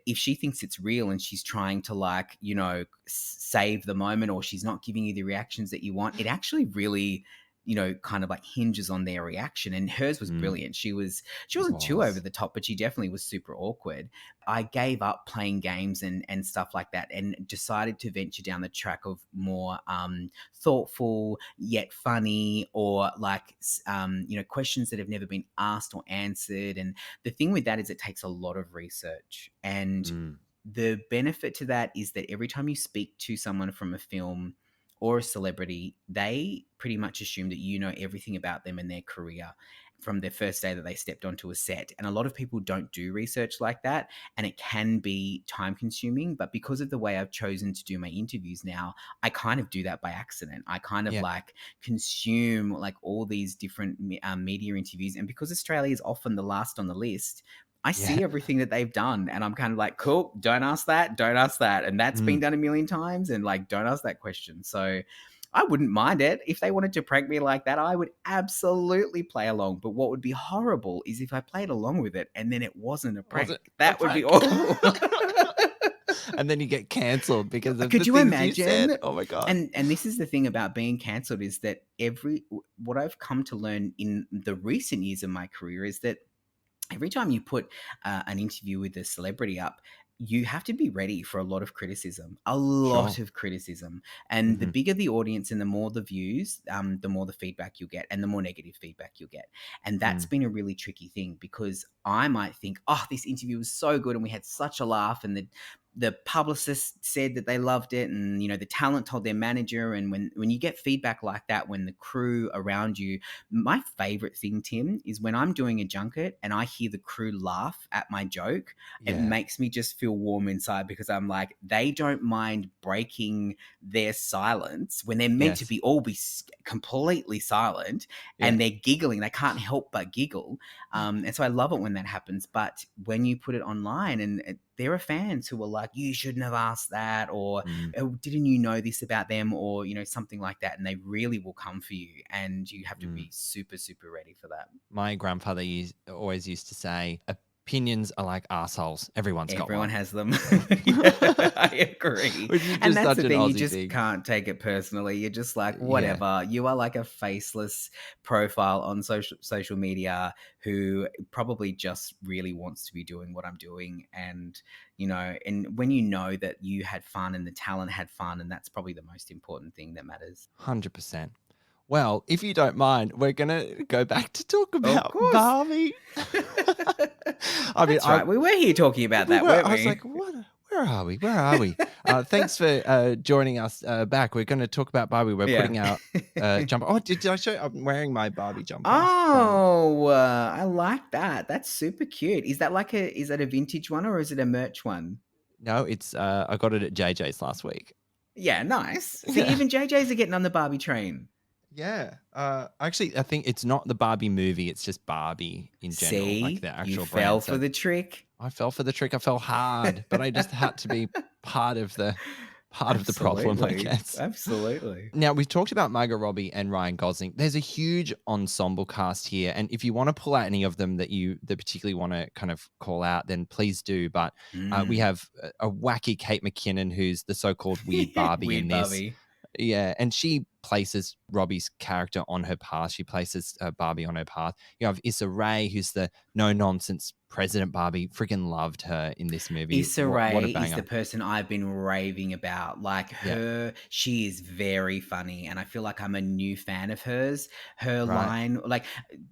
if she thinks it's real and she's trying to like, save the moment or she's not giving you the reactions that you want, it actually really, kind of like hinges on their reaction. And hers was mm, brilliant. She it wasn't too over was. the top, but she definitely was super awkward. I gave up playing games and stuff like that and decided to venture down the track of more thoughtful yet funny or like questions that have never been asked or answered. And the thing with that is it takes a lot of research, and Mm, the benefit to that is that every time you speak to someone from a film or a celebrity, they pretty much assume that you know everything about them and their career from their first day that they stepped onto a set. And a lot of people don't do research like that, and it can be time consuming. But because of the way I've chosen to do my interviews now, I kind of do that by accident. I kind of yeah. like consume like all these different media interviews. And because Australia is often the last on the list, I Yeah. see everything that they've done, and I'm kind of like, cool, don't ask that, don't ask that. And that's been Mm. done a million times, and like, don't ask that question. So I wouldn't mind it. If they wanted to prank me like that, I would absolutely play along. But what would be horrible is if I played along with it and then it wasn't a Was it prank. a That would be prank? awful. And then you get cancelled because of the Could you things you said. imagine? Oh my god. And this is the thing about being cancelled is that what I've come to learn in the recent years of my career is that every time you put an interview with a celebrity up, you have to be ready for a lot of criticism, a lot Sure. of criticism. And the Mhm. bigger the audience and the more the views, the more the feedback you'll get and the more negative feedback you'll get. And that's Mm. been a really tricky thing because I might think, oh, this interview was so good and we had such a laugh and the publicist said that they loved it and the talent told their manager. And when you get feedback like that, when the crew around you, my favorite thing, Tim, is when I'm doing a junket and I hear the crew laugh at my joke. It Yeah. makes me just feel warm inside because I'm like, they don't mind breaking their silence when they're meant to Yes. be completely silent Yeah. and they're giggling. They can't help but giggle. And so I love it when that happens. But when you put it online and there are fans who are like, you shouldn't have asked that, or Mm. oh, didn't you know this about them, or something like that, and they really will come for you, and you have to Mm. be super super ready for that. My grandfather always used to say, opinions are like assholes. Everyone's got Everyone one. has them. Yeah, I agree. Which is And just that's the such an thing, you Aussie just thing. can't take it personally. You're just like, Yeah. whatever. You are like a faceless profile on social media who probably just really wants to be doing what I'm doing. And when you know that you had fun and the talent had fun, and that's probably the most important thing that matters. 100%. Well, if you don't mind, we're gonna go back to talk Of about course. Barbie. I mean, That's right. We were here talking about that, weren't I was we? like, "What? Where are we? Where are we?" Thanks for joining us back. We're going to talk about Barbie. We're Yeah. putting out jumper. Oh, did I show? I'm wearing my Barbie jumper from. Oh, I like that. That's super cute. Is that a vintage one or is it a merch one? No, it's I got it at JJ's last week. Yeah, nice. See, Yeah. even JJ's are getting on the Barbie train. Yeah. Actually, I think it's not the Barbie movie. It's just Barbie in general, like See, the you actual fell brand. for So the trick. I fell for the trick. I fell hard, but I just had to be part of the problem, I Absolutely. guess. Absolutely. Now, we've talked about Margot Robbie and Ryan Gosling. There's a huge ensemble cast here. And if you want to pull out any of them that particularly want to kind of call out, then please do. But we Mm. have a wacky Kate McKinnon, who's the so-called weird Barbie in Weird this. Barbie. Yeah, and she places Robbie's character on her path. She places Barbie on her path. You have Issa Rae, who's the no-nonsense President Barbie. Freaking loved her in this movie. Issa What a Rae is the banger. person I've been raving about. Like Yeah, she is very funny, and I feel like I'm a new fan of hers. Her right. line, like,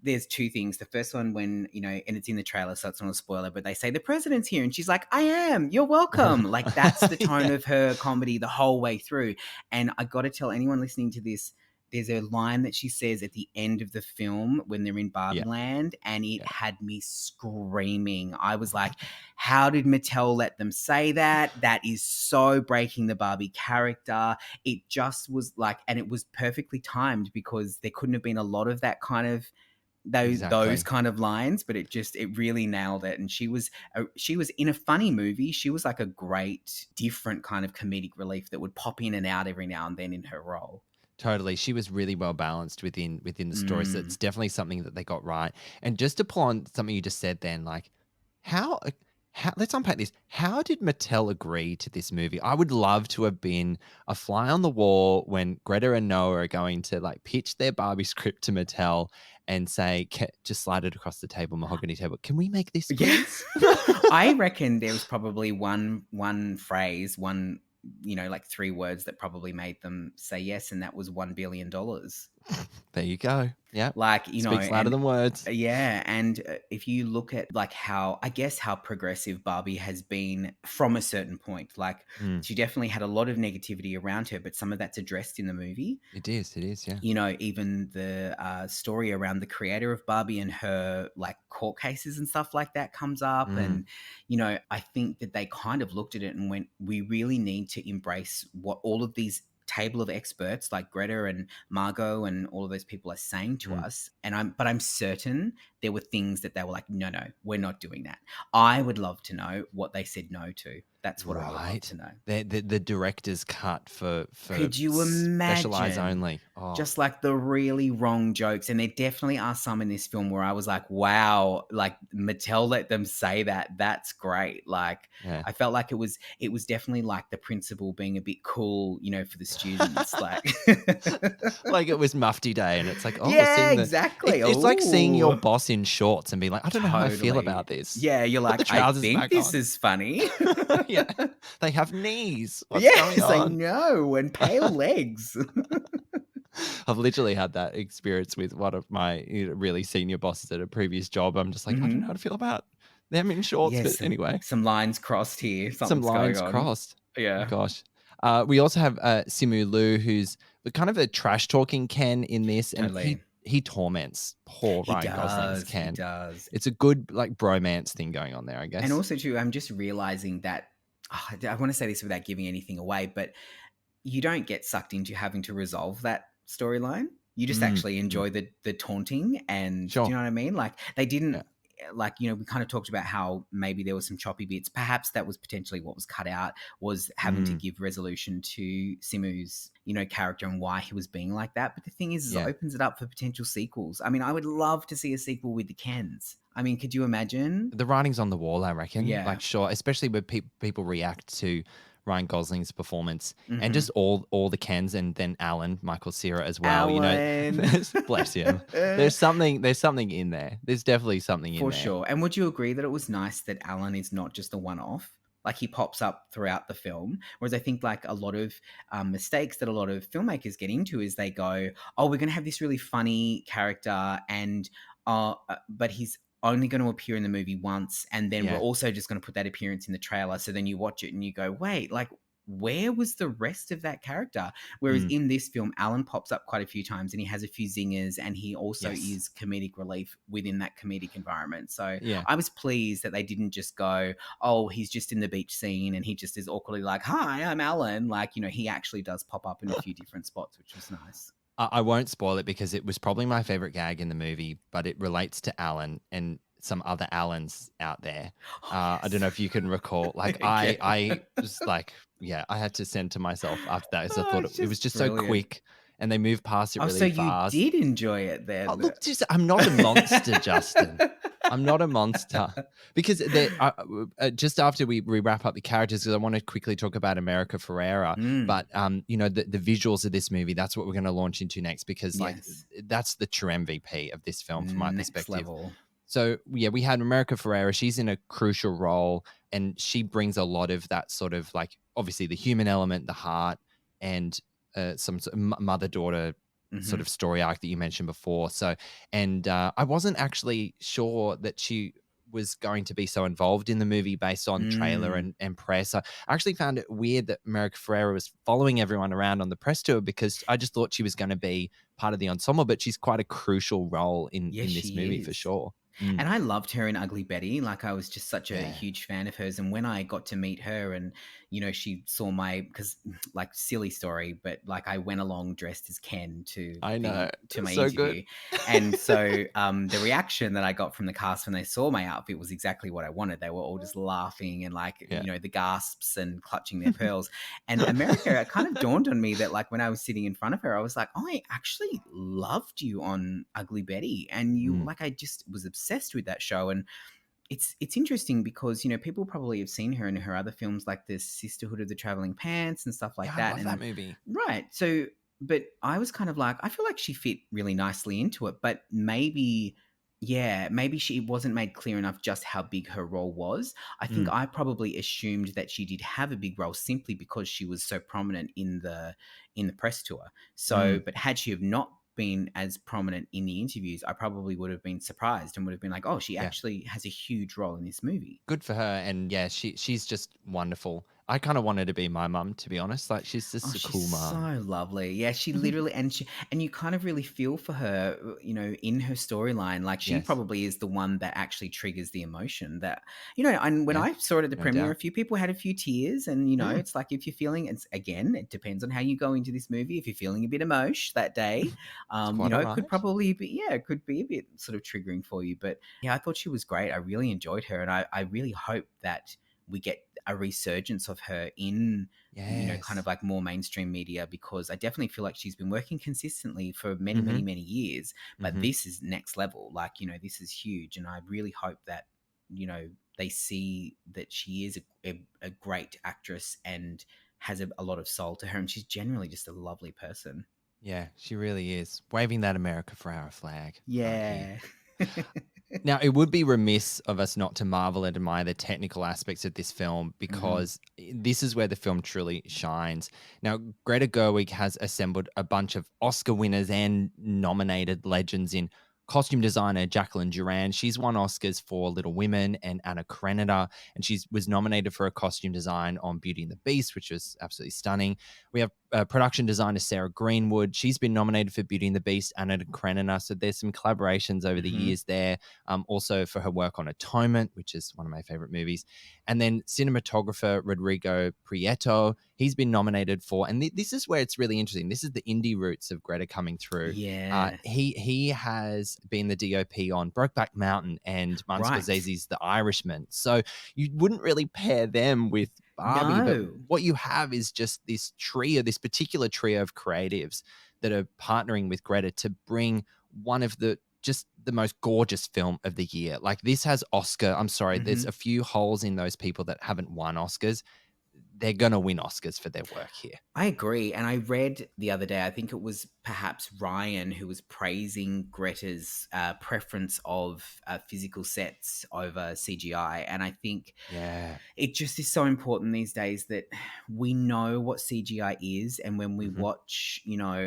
there's two things. The first one, when and it's in the trailer, so it's not a spoiler, but they say the president's here, and she's like, "I am. You're welcome." Like that's the tone Yeah, of her comedy the whole way through. And I got to tell anyone listening to this, there's a line that she says at the end of the film when they're in yeah, Barbenheimer, and it yeah. had me screaming. I was like, how did Mattel let them say that? That is so breaking the Barbie character. It just was like, and it was perfectly timed because there couldn't have been a lot of that kind of those Exactly. kind of lines, but it really nailed it. And she was in a funny movie. She was like a great different kind of comedic relief that would pop in and out every now and then in her role. Totally. She was really well balanced within the story. So it's Mm. definitely something that they got right. And just to pull on something you just said then, like how let's unpack this. How did Mattel agree to this movie? I would love to have been a fly on the wall when Greta and Noah are going to like pitch their Barbie script to Mattel and say, just slide it across the table, mahogany table. Can we make this, Yeah. please? I reckon there was probably one phrase, like three words that probably made them say yes, and that was $1 billion. There you go. Yeah. Like, Speaks louder and than words. yeah, and if you look at like how progressive Barbie has been from a certain point, like Mm, she definitely had a lot of negativity around her, but some of that's addressed in the movie. it is. It is. Yeah. Even the story around the creator of Barbie and her like court cases and stuff like that comes up. Mm, And, I think that they kind of looked at it and went, we really need to embrace what all of these table of experts like Greta and Margot and all of those people are saying to Mm. us, but I'm certain there were things that they were like, no, we're not doing that. I would love to know what they said no to. That's what I would love Right. to know. The director's cut for Could you specialized imagine? only. Oh, Just like the really wrong jokes. And there definitely are some in this film where I was like, wow, like Mattel let them say that. That's great. Like yeah. I felt like it was definitely like the principal being a bit cool, for the students. Like Like it was Mufti Day, and it's like, oh, we're yeah, seeing exactly. it's like seeing your Oh, boss in shorts and be like, I don't know how I feel totally. about this. Yeah, you're Put the like, I trousers think back this on. is funny. Yeah. They have knees. What's going Yes, I on? know, and pale legs. I've literally had that experience with one of my really senior bosses at a previous job. I'm just like, I don't know how hmm to feel about them in shorts. But Yes, anyway, some lines crossed here. some Something's going lines on. crossed. Oh, Yeah, gosh. We also have Simu Liu, who's kind of a trash talking Ken in this, and totally. he torments poor He Ryan Gosling's does, he Ken. does. It's a good like bromance thing going on there, I And guess. also too, I'm just realizing that I want to say this without giving anything away, but you don't get sucked into having to resolve that storyline. You just Mm, actually mm. enjoy the taunting, and do Sure. you know what I mean? Like they Yeah. didn't like we kind of talked about how maybe there was some choppy bits. Perhaps that was potentially what was cut out, was having to Mm, give resolution to Simu's character and why he was being like that. But the thing is it yeah. opens it up for potential sequels. I mean, I would love to see a sequel with the Kens. I mean, could you imagine? The writing's on the wall, I reckon. Yeah. Like, sure, especially when people react to Ryan Gosling's performance and hmm just all the Kens, and then Alan, Michael Cera as well. Alan. Bless him. There's something in there. There's definitely something in For there. sure. And would you agree that it was nice that Alan is not just a one off? Like he pops up throughout the film. Whereas I think like a lot of mistakes that a lot of filmmakers get into is they go, oh, we're going to have this really funny character, and but he's only going to appear in the movie once, and then we're Yeah. also just going to put that appearance in the trailer. So then you watch it and you go, wait, like where was the rest of that character? Whereas Mm, in this film, Alan pops up quite a few times and he has a few zingers, and he also yes. is comedic relief within that comedic environment. So Yeah. I was pleased that they didn't just go, oh, he's just in the beach scene and he just is awkwardly like, hi, I'm Alan. Like, he actually does pop up in a few different spots, which was nice. I won't spoil it because it was probably my favorite gag in the movie, but it relates to Alan and some other Allens out there. Oh, I don't yes. know if you can recall. Like Okay. I was like, yeah, I had to send to myself after that because I Oh, thought it's it was just just so brilliant. quick and they moved past it Oh, so really you fast. did enjoy it Oh, then? look, just I'm not a monster, Justin. I'm not a monster because just after we wrap up the characters, because I want to quickly talk about America Ferrera, Mm, but the visuals of this movie, that's what we're going to launch into next, because like yes. that's the true MVP of this film from my Next perspective. level. So yeah, we had America Ferrera. She's in a crucial role, and she brings a lot of that sort of like obviously the human element, the heart, and some sort of mother daughter sort hmm of story arc that you mentioned before. So, and I wasn't actually sure that she was going to be so involved in the movie based on trailer Mm. and press. I actually found it weird that America Ferrera was following everyone around on the press tour, because I just thought she was going to be part of the ensemble, but she's quite a crucial role Yes, in this she movie for is. sure. Mm, And I loved her in Ugly Betty. Like I was just such a yeah, huge fan of hers. And when I got to meet her, and she saw my, because like silly story, but like I went along dressed as Ken to I know. the to my So good. interview, and so the reaction that I got from the cast when they saw my outfit was exactly what I wanted. They were all just laughing and like Yeah. the gasps and clutching their pearls. And America, it kind of dawned on me that like when I was sitting in front of her, I was like, oh, I actually loved you on Ugly Betty, and you Mm. like I just was obsessed with that show. And it's interesting because people probably have seen her in her other films like the Sisterhood of the Traveling Pants and stuff Yeah, like I that. love that And movie. right, so but I was kind of like, I feel like she fit really nicely into it, but maybe yeah, maybe she wasn't made clear enough just how big her role was. I think Mm, I probably assumed that she did have a big role simply because she was so prominent in the press tour. So, mm, but had she have not been as prominent in the interviews, I probably would have been surprised and would have been like, oh, she yeah. actually has a huge role in this movie. Good for her. And yeah, she's just wonderful. I kind of wanted to be my mum, to be honest. Like, she's Oh, just a she's cool mum. so lovely. Yeah, she literally and you kind of really feel for her, in her storyline. Like she Yes. probably is the one that actually triggers the emotion that, and when Yeah. I saw it at the No premiere, a doubt. few people had a few tears and, Mm. it's like if you're feeling it's again, it depends on how you go into this movie. If you're feeling a bit emotion that day, It's quite all it could right. probably be, yeah, it could be a bit sort of triggering for you. But yeah, I thought she was great. I really enjoyed her and I really hope that we get a resurgence of her in kind of Yes. like more mainstream media because I definitely feel like she's been working consistently for many, many, Mhm. many years. But Mhm. this is next level. Like, this is huge. And I really hope that, they see that she is a great actress and has a lot of soul to her. And she's generally just a lovely person. Yeah, she really is. Waving that America for our flag right here. Yeah. Now, it would be remiss of us not to marvel and admire the technical aspects of this film hmm because this is where the film truly shines. Now, Greta Gerwig has assembled a bunch of Oscar winners and nominated legends in costume designer Jacqueline Duran. She's won Oscars for Little Women and Anna Karenina, and she was nominated for a costume design on Beauty and the Beast, which was absolutely stunning. We have production designer Sarah Greenwood. She's been nominated for Beauty and the Beast, Anna Karenina. So there's some collaborations over the hmm years there. Also for her work on Atonement, which is one of my favorite movies. And then cinematographer Rodrigo Prieto, he's been nominated for, and this is where it's really interesting. This is the indie roots of Greta coming through. Yeah. He has been the DOP on Brokeback Mountain and Martin Right. Scorsese's The Irishman. So you wouldn't really pair them with Barbie, but No. what you have is just this particular trio of creatives that are partnering with Greta to bring one of the most gorgeous film of the year. Like this has Oscar. I'm sorry, there's hmm a few holes in those people that haven't won Oscars. They're gonna win Oscars for their work here. I agree. And I read the other day, I think it was perhaps Ryan who was praising Greta's preference of physical sets over CGI. And I think Yeah. it just is so important these days that we know what CGI is. And Hmm.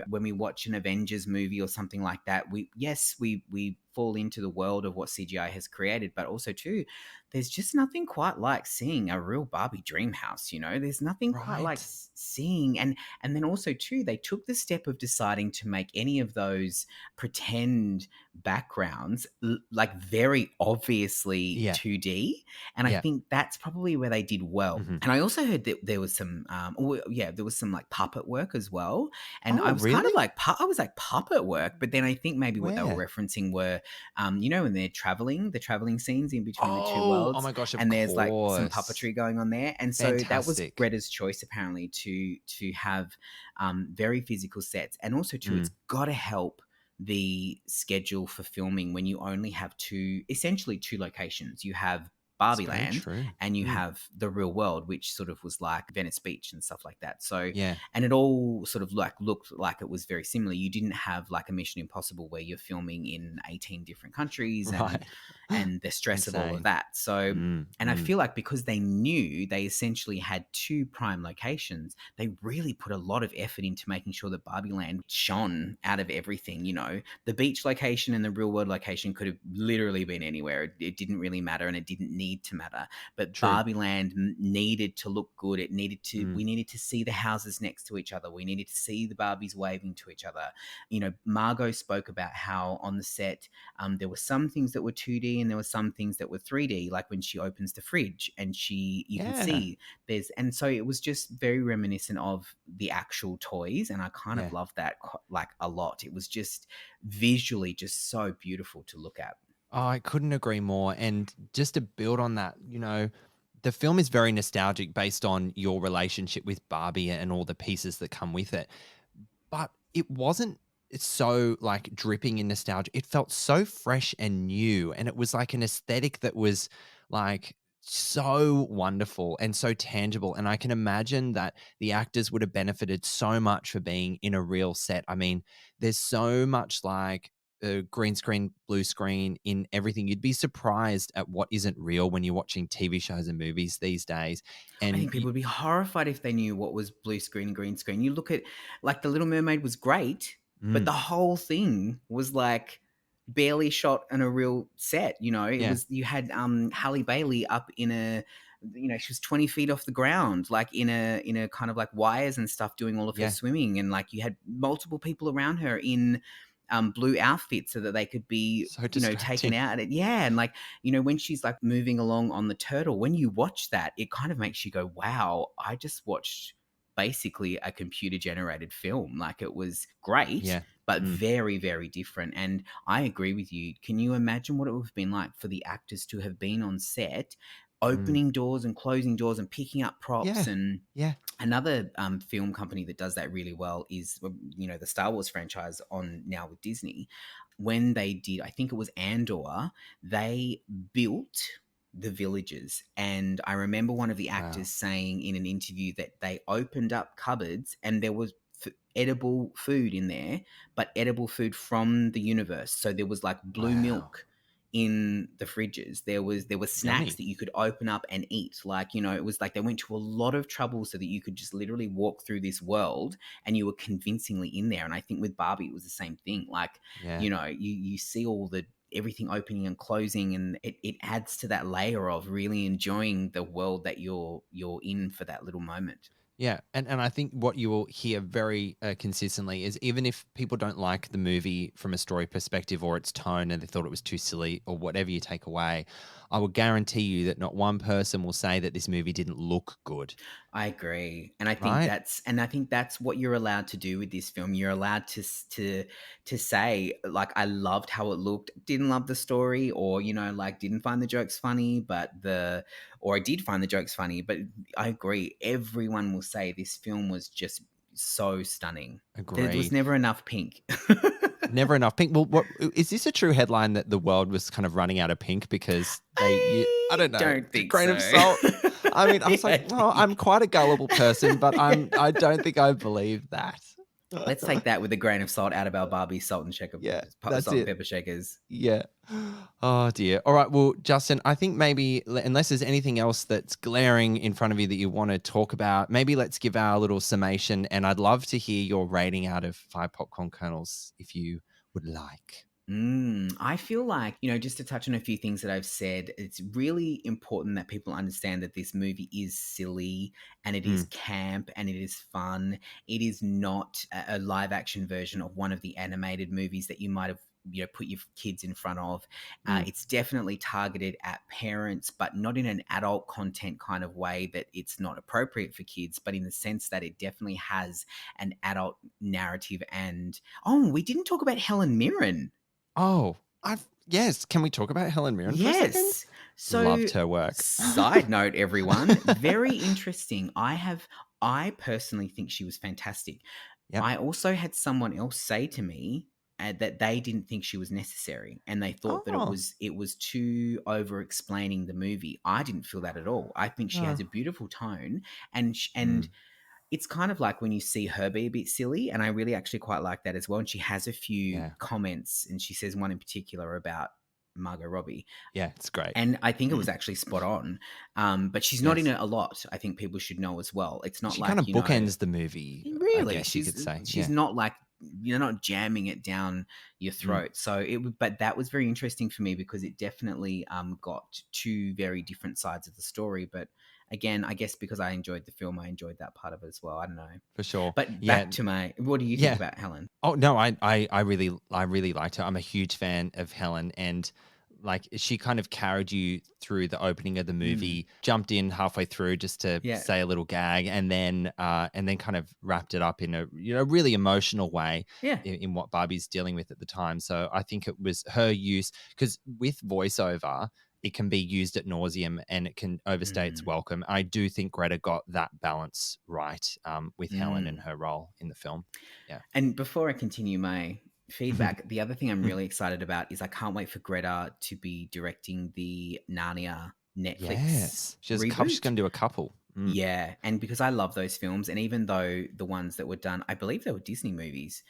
when we watch an Avengers movie or something like that, we fall into the world of what CGI has created, but also too, there's just nothing quite like seeing a real Barbie dream house. There's nothing quite like Right. seeing and then also too, they took the step of deciding to make any of those pretend backgrounds like very obviously Yeah. 2D, and I Yeah. think that's probably where they did well. Hmm. And I also heard that there was some, there was some like puppet work as well. And I Oh, was kind really? of like, I was like puppet work, but then I think maybe what they were Where? referencing were, when they're traveling, the traveling scenes in between the two Oh worlds, my gosh, of and there's like some course. puppetry going on there. And so that was Fantastic. Greta's choice apparently to have very physical sets, and also too, it's Mm, got to help the schedule for filming when you only have essentially two locations. You have it's very Barbieland true. and you Mm, have the real world, which sort of was like Venice Beach and stuff like that. So, yeah. and it all sort of like looked like it was very similar. You didn't have like a Mission Impossible where you're filming in 18 different countries Right. and the stress of all of Insane. that. So, Mm, and I mm. feel like because they knew they essentially had two prime locations, they really put a lot of effort into making sure that Barbieland shone out of everything. The beach location and the real world location could have literally been anywhere. It didn't really matter and it didn't need to matter. But True. Barbieland needed to look good. Mm. We needed to see the houses next to each other. We needed to see the Barbies waving to each other. Margot spoke about how on the set, there were some things that were 2D and there were some things that were 3D, like when she opens the fridge and you can Yeah. see and so it was just very reminiscent of the actual toys. And I kind of Yeah. loved that like a lot. It was just visually just so beautiful to look at. Oh, I couldn't agree more. And just to build on that, the film is very nostalgic based on your relationship with Barbie and all the pieces that come with it. But it wasn't so like dripping in nostalgia. It felt so fresh and new. And it was like an aesthetic that was like so wonderful and so tangible. And I can imagine that the actors would have benefited so much for being in a real set. I mean, there's so much like green screen, blue screen in everything. You'd be surprised at what isn't real when you're watching TV shows and movies these days. I And think people would be horrified if they knew what was blue screen and green screen. You look at like The Little Mermaid was great, but mm, the whole thing was like barely shot on a real set. You know, it Yeah. was you had Halle Bailey up in a, you know, she was 20 feet off the ground, like in a kind of like wires and stuff, doing all of her Yeah. swimming, and like you had multiple people around her in blue outfits so that they could be, So you know, taken distracting. out. Yeah, and like, you know, when she's like moving along on the turtle, when you watch that, it kind of makes you go, "Wow, I just watched basically a computer generated film." Like, it was great, Yeah. but Mm, very, very different. And I agree with you. Can you imagine what it would have been like for the actors to have been on set, mm. opening doors and closing doors and picking up props? Yeah. And Yeah. another film company that does that really well is, you know, the Star Wars franchise on now with Disney. When they did, I think it was Andor, they built the villages. And I remember one of the actors Wow. saying in an interview that they opened up cupboards and there was edible food in there, but edible food from the universe. So there was like blue Wow. milk in the fridges. There were snacks Yummy. that you could open up and eat. Like, you know, it was like they went to a lot of trouble so that you could just literally walk through this world and you were convincingly in there. And I think with Barbie it was the same thing. Like, Yeah. you know, you see all the everything opening and closing, and it adds to that layer of really enjoying the world that you're in for that little moment. Yeah, and I think what you will hear very consistently is even if people don't like the movie from a story perspective or its tone and they thought it was too silly or whatever you take away, I will guarantee you that not one person will say that this movie didn't look good, I agree, right? and I think that's what you're allowed to do with this film. You're allowed to say, like, I loved how it looked, didn't love the story, or, you know, like, didn't find the jokes funny, or I did find the jokes funny. But I agree, everyone will say this film was just so stunning. There was Agree. never enough pink. Never enough pink. Well, what is this a true headline that the world was kind of running out of pink because I I don't know, don't think grain of so. salt. I mean, I was Yeah, like, I oh, I'm think. quite a gullible person, but I don't think I believe that. Let's take that with a grain of salt out of our Barbie Yeah, that's salt and it. pepper shakers. Yeah. Oh dear. All right. Well, Justin, I think maybe unless there's anything else that's glaring in front of you that you want to talk about, maybe let's give our little summation. And I'd love to hear your rating out of 5 popcorn kernels if you would like. I feel like, you know, just to touch on a few things that I've said, it's really important that people understand that this movie is silly and it is Mm, camp and it is fun. It is not a live action version of one of the animated movies that you might have, you know, put your kids in front of. mm. It's definitely targeted at parents, but not in an adult content kind of way that it's not appropriate for kids, but in the sense that it definitely has an adult narrative. And oh, we didn't talk about Helen Mirren. Oh, yes. Can we talk about Helen Mirren for a second? Yes. So, Loved her work. side note, everyone, very interesting. I personally think she was fantastic. Yep. I also had someone else say to me that they didn't think she was necessary, and they thought that Oh. it was too over explaining the movie. I didn't feel that at all. I think she has Oh. a beautiful tone, and Mm, it's kind of like when you see her be a bit silly, and I really actually quite like that as well. And she has a few yeah. comments, and she says one in particular about Margot Robbie, Yeah. It's great. and I think it was actually spot on. But she's not in Yes. it a lot. I think people should know as well. It's not She kind like, of you know, bookends the movie, I really, guess you could say. she's Yeah. not like, you're not jamming it down your Mm, throat. So but that was very interesting for me because it definitely got two very different sides of the story. But again, I guess because I enjoyed the film, I enjoyed that part of it as well. I don't know. for sure. But Yeah. back to what do you think Yeah. about Helen? Oh no, I really liked her. I'm a huge fan of Helen, and like she kind of carried you through the opening of the Mm, movie, jumped in halfway through just to yeah, say a little gag, and then kind of wrapped it up in a really emotional way yeah. in what Barbie's dealing with at the time. So I think it was her use because with voiceover. It can be used at nauseum and it can overstay its Mm, welcome. I do think Greta got that balance right with Helen and mm. her role in the film. Yeah. And before I continue my feedback, the other thing I'm really excited about is I can't wait for Greta to be directing the Narnia Netflix Yes. She's reboot. gonna do a couple. Mm. Yeah, and because I love those films, and even though the ones that were done, I believe they were Disney movies.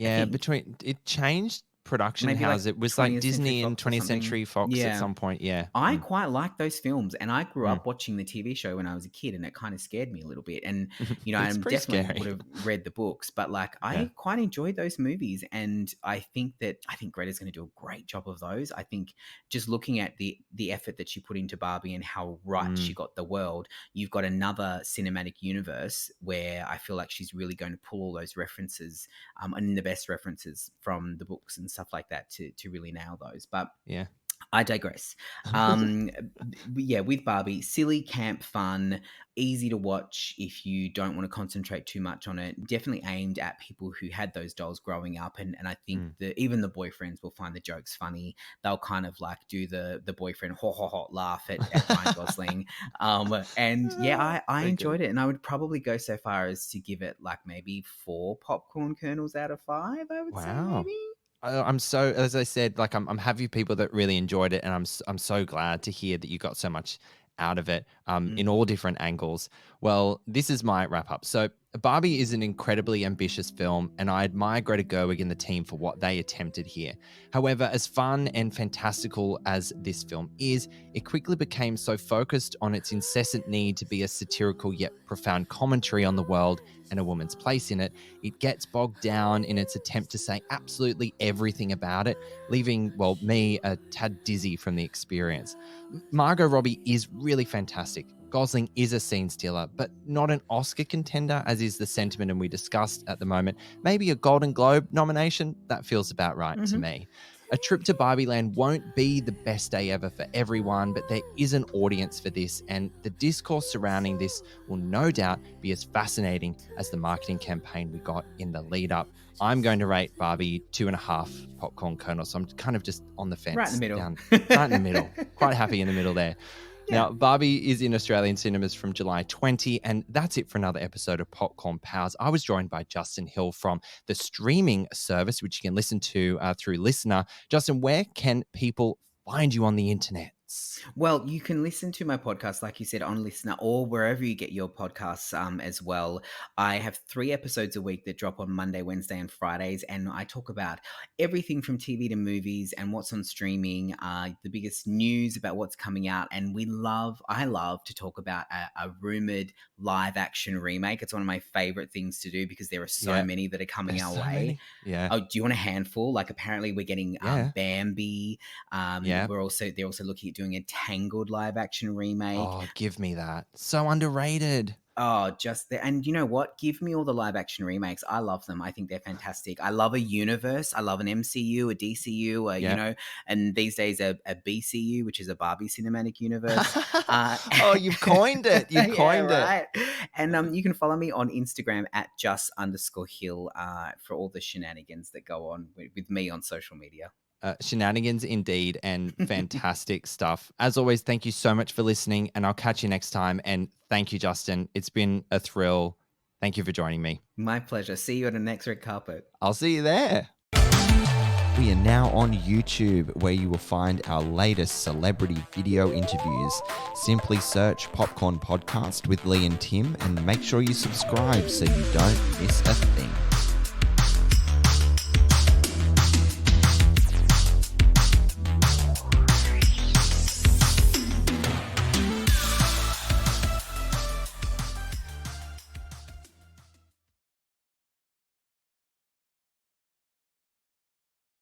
I Yeah, think, between it changed production maybe like house. It was like 20th Century Disney and Fox or 20th something. Century Fox at Yeah. some point. Yeah. I quite like those films, and I grew Mm. up watching the TV show when I was a kid, and it kind of scared me a little bit. And I It's pretty definitely scary. would have read the books, but like Yeah. I quite enjoyed those movies, and I think Greta's going to do a great job of those. I think just looking at the effort that she put into Barbie and how right she got the world, you've got another cinematic universe where I feel like she's really going to pull all those references, and the best references from the books and stuff like that to really nail those. But Yeah. I digress. Yeah, with Barbie, silly, camp, fun, easy to watch if you don't want to concentrate too much on it. Definitely aimed at people who had those dolls growing up, and I think that even the boyfriends will find the jokes funny. They'll kind of like do the boyfriend ho ho ho laugh at Ryan Gosling. And yeah, I So enjoyed good. it, and I would probably go so far as to give it like maybe 4 popcorn kernels out of 5. I would say Wow. maybe. I'm so, as I said, like I'm happy people that really enjoyed it, and I'm so glad to hear that you got so much out of it, in all different angles. Well, this is my wrap up. So Barbie is an incredibly ambitious film, and I admire Greta Gerwig and the team for what they attempted here. However, as fun and fantastical as this film is, it quickly became so focused on its incessant need to be a satirical yet profound commentary on the world and a woman's place in it. It gets bogged down in its attempt to say absolutely everything about it, leaving, well, me a tad dizzy from the experience. Margot Robbie is really fantastic. Gosling is a scene stealer, but not an Oscar contender, as is the sentiment and we discussed at the moment. Maybe a Golden Globe nomination? That feels about right to me. A trip to Barbieland won't be the best day ever for everyone, but there is an audience for this, and the discourse surrounding this will no doubt be as fascinating as the marketing campaign we got in the lead up. I'm going to rate Barbie 2.5 popcorn kernels. So I'm kind of just on the fence. Right in the middle. Right in the middle. Quite happy in the middle there. Yeah. Now, Barbie is in Australian cinemas from July 20, and that's it for another episode of Popcorn Pals. I was joined by Justin Hill from the streaming service, which you can listen to through Listener. Justin, where can people find you on the internet? Well, you can listen to my podcast, like you said, on Listener or wherever you get your podcasts as well. I have 3 episodes a week that drop on Monday, Wednesday, and Fridays, and I talk about everything from TV to movies and what's on streaming, the biggest news about what's coming out, and I love to talk about a rumored live-action remake. It's one of my favorite things to do because there are so many that are coming our way. Many. Yeah. Oh, do you want a handful? Like apparently we're getting Bambi. They're also looking at doing a Tangled live action remake. Oh, give me that. So underrated. Oh, and you know what? Give me all the live action remakes. I love them. I think they're fantastic. I love a universe. I love an MCU, a DCU, and these days a BCU, which is a Barbie cinematic universe. Oh, you've coined it. You've coined it. Right. And you can follow me on Instagram at @just_Hill for all the shenanigans that go on with me on social media. Shenanigans indeed, and fantastic stuff. As always, thank you so much for listening, and I'll catch you next time. And thank you, Justin. It's been a thrill. Thank you for joining me. My pleasure. See you on the next red carpet. I'll see you there. We are now on YouTube, where you will find our latest celebrity video interviews. Simply search Popcorn Podcast with Leigh and Tim, and make sure you subscribe so you don't miss a thing.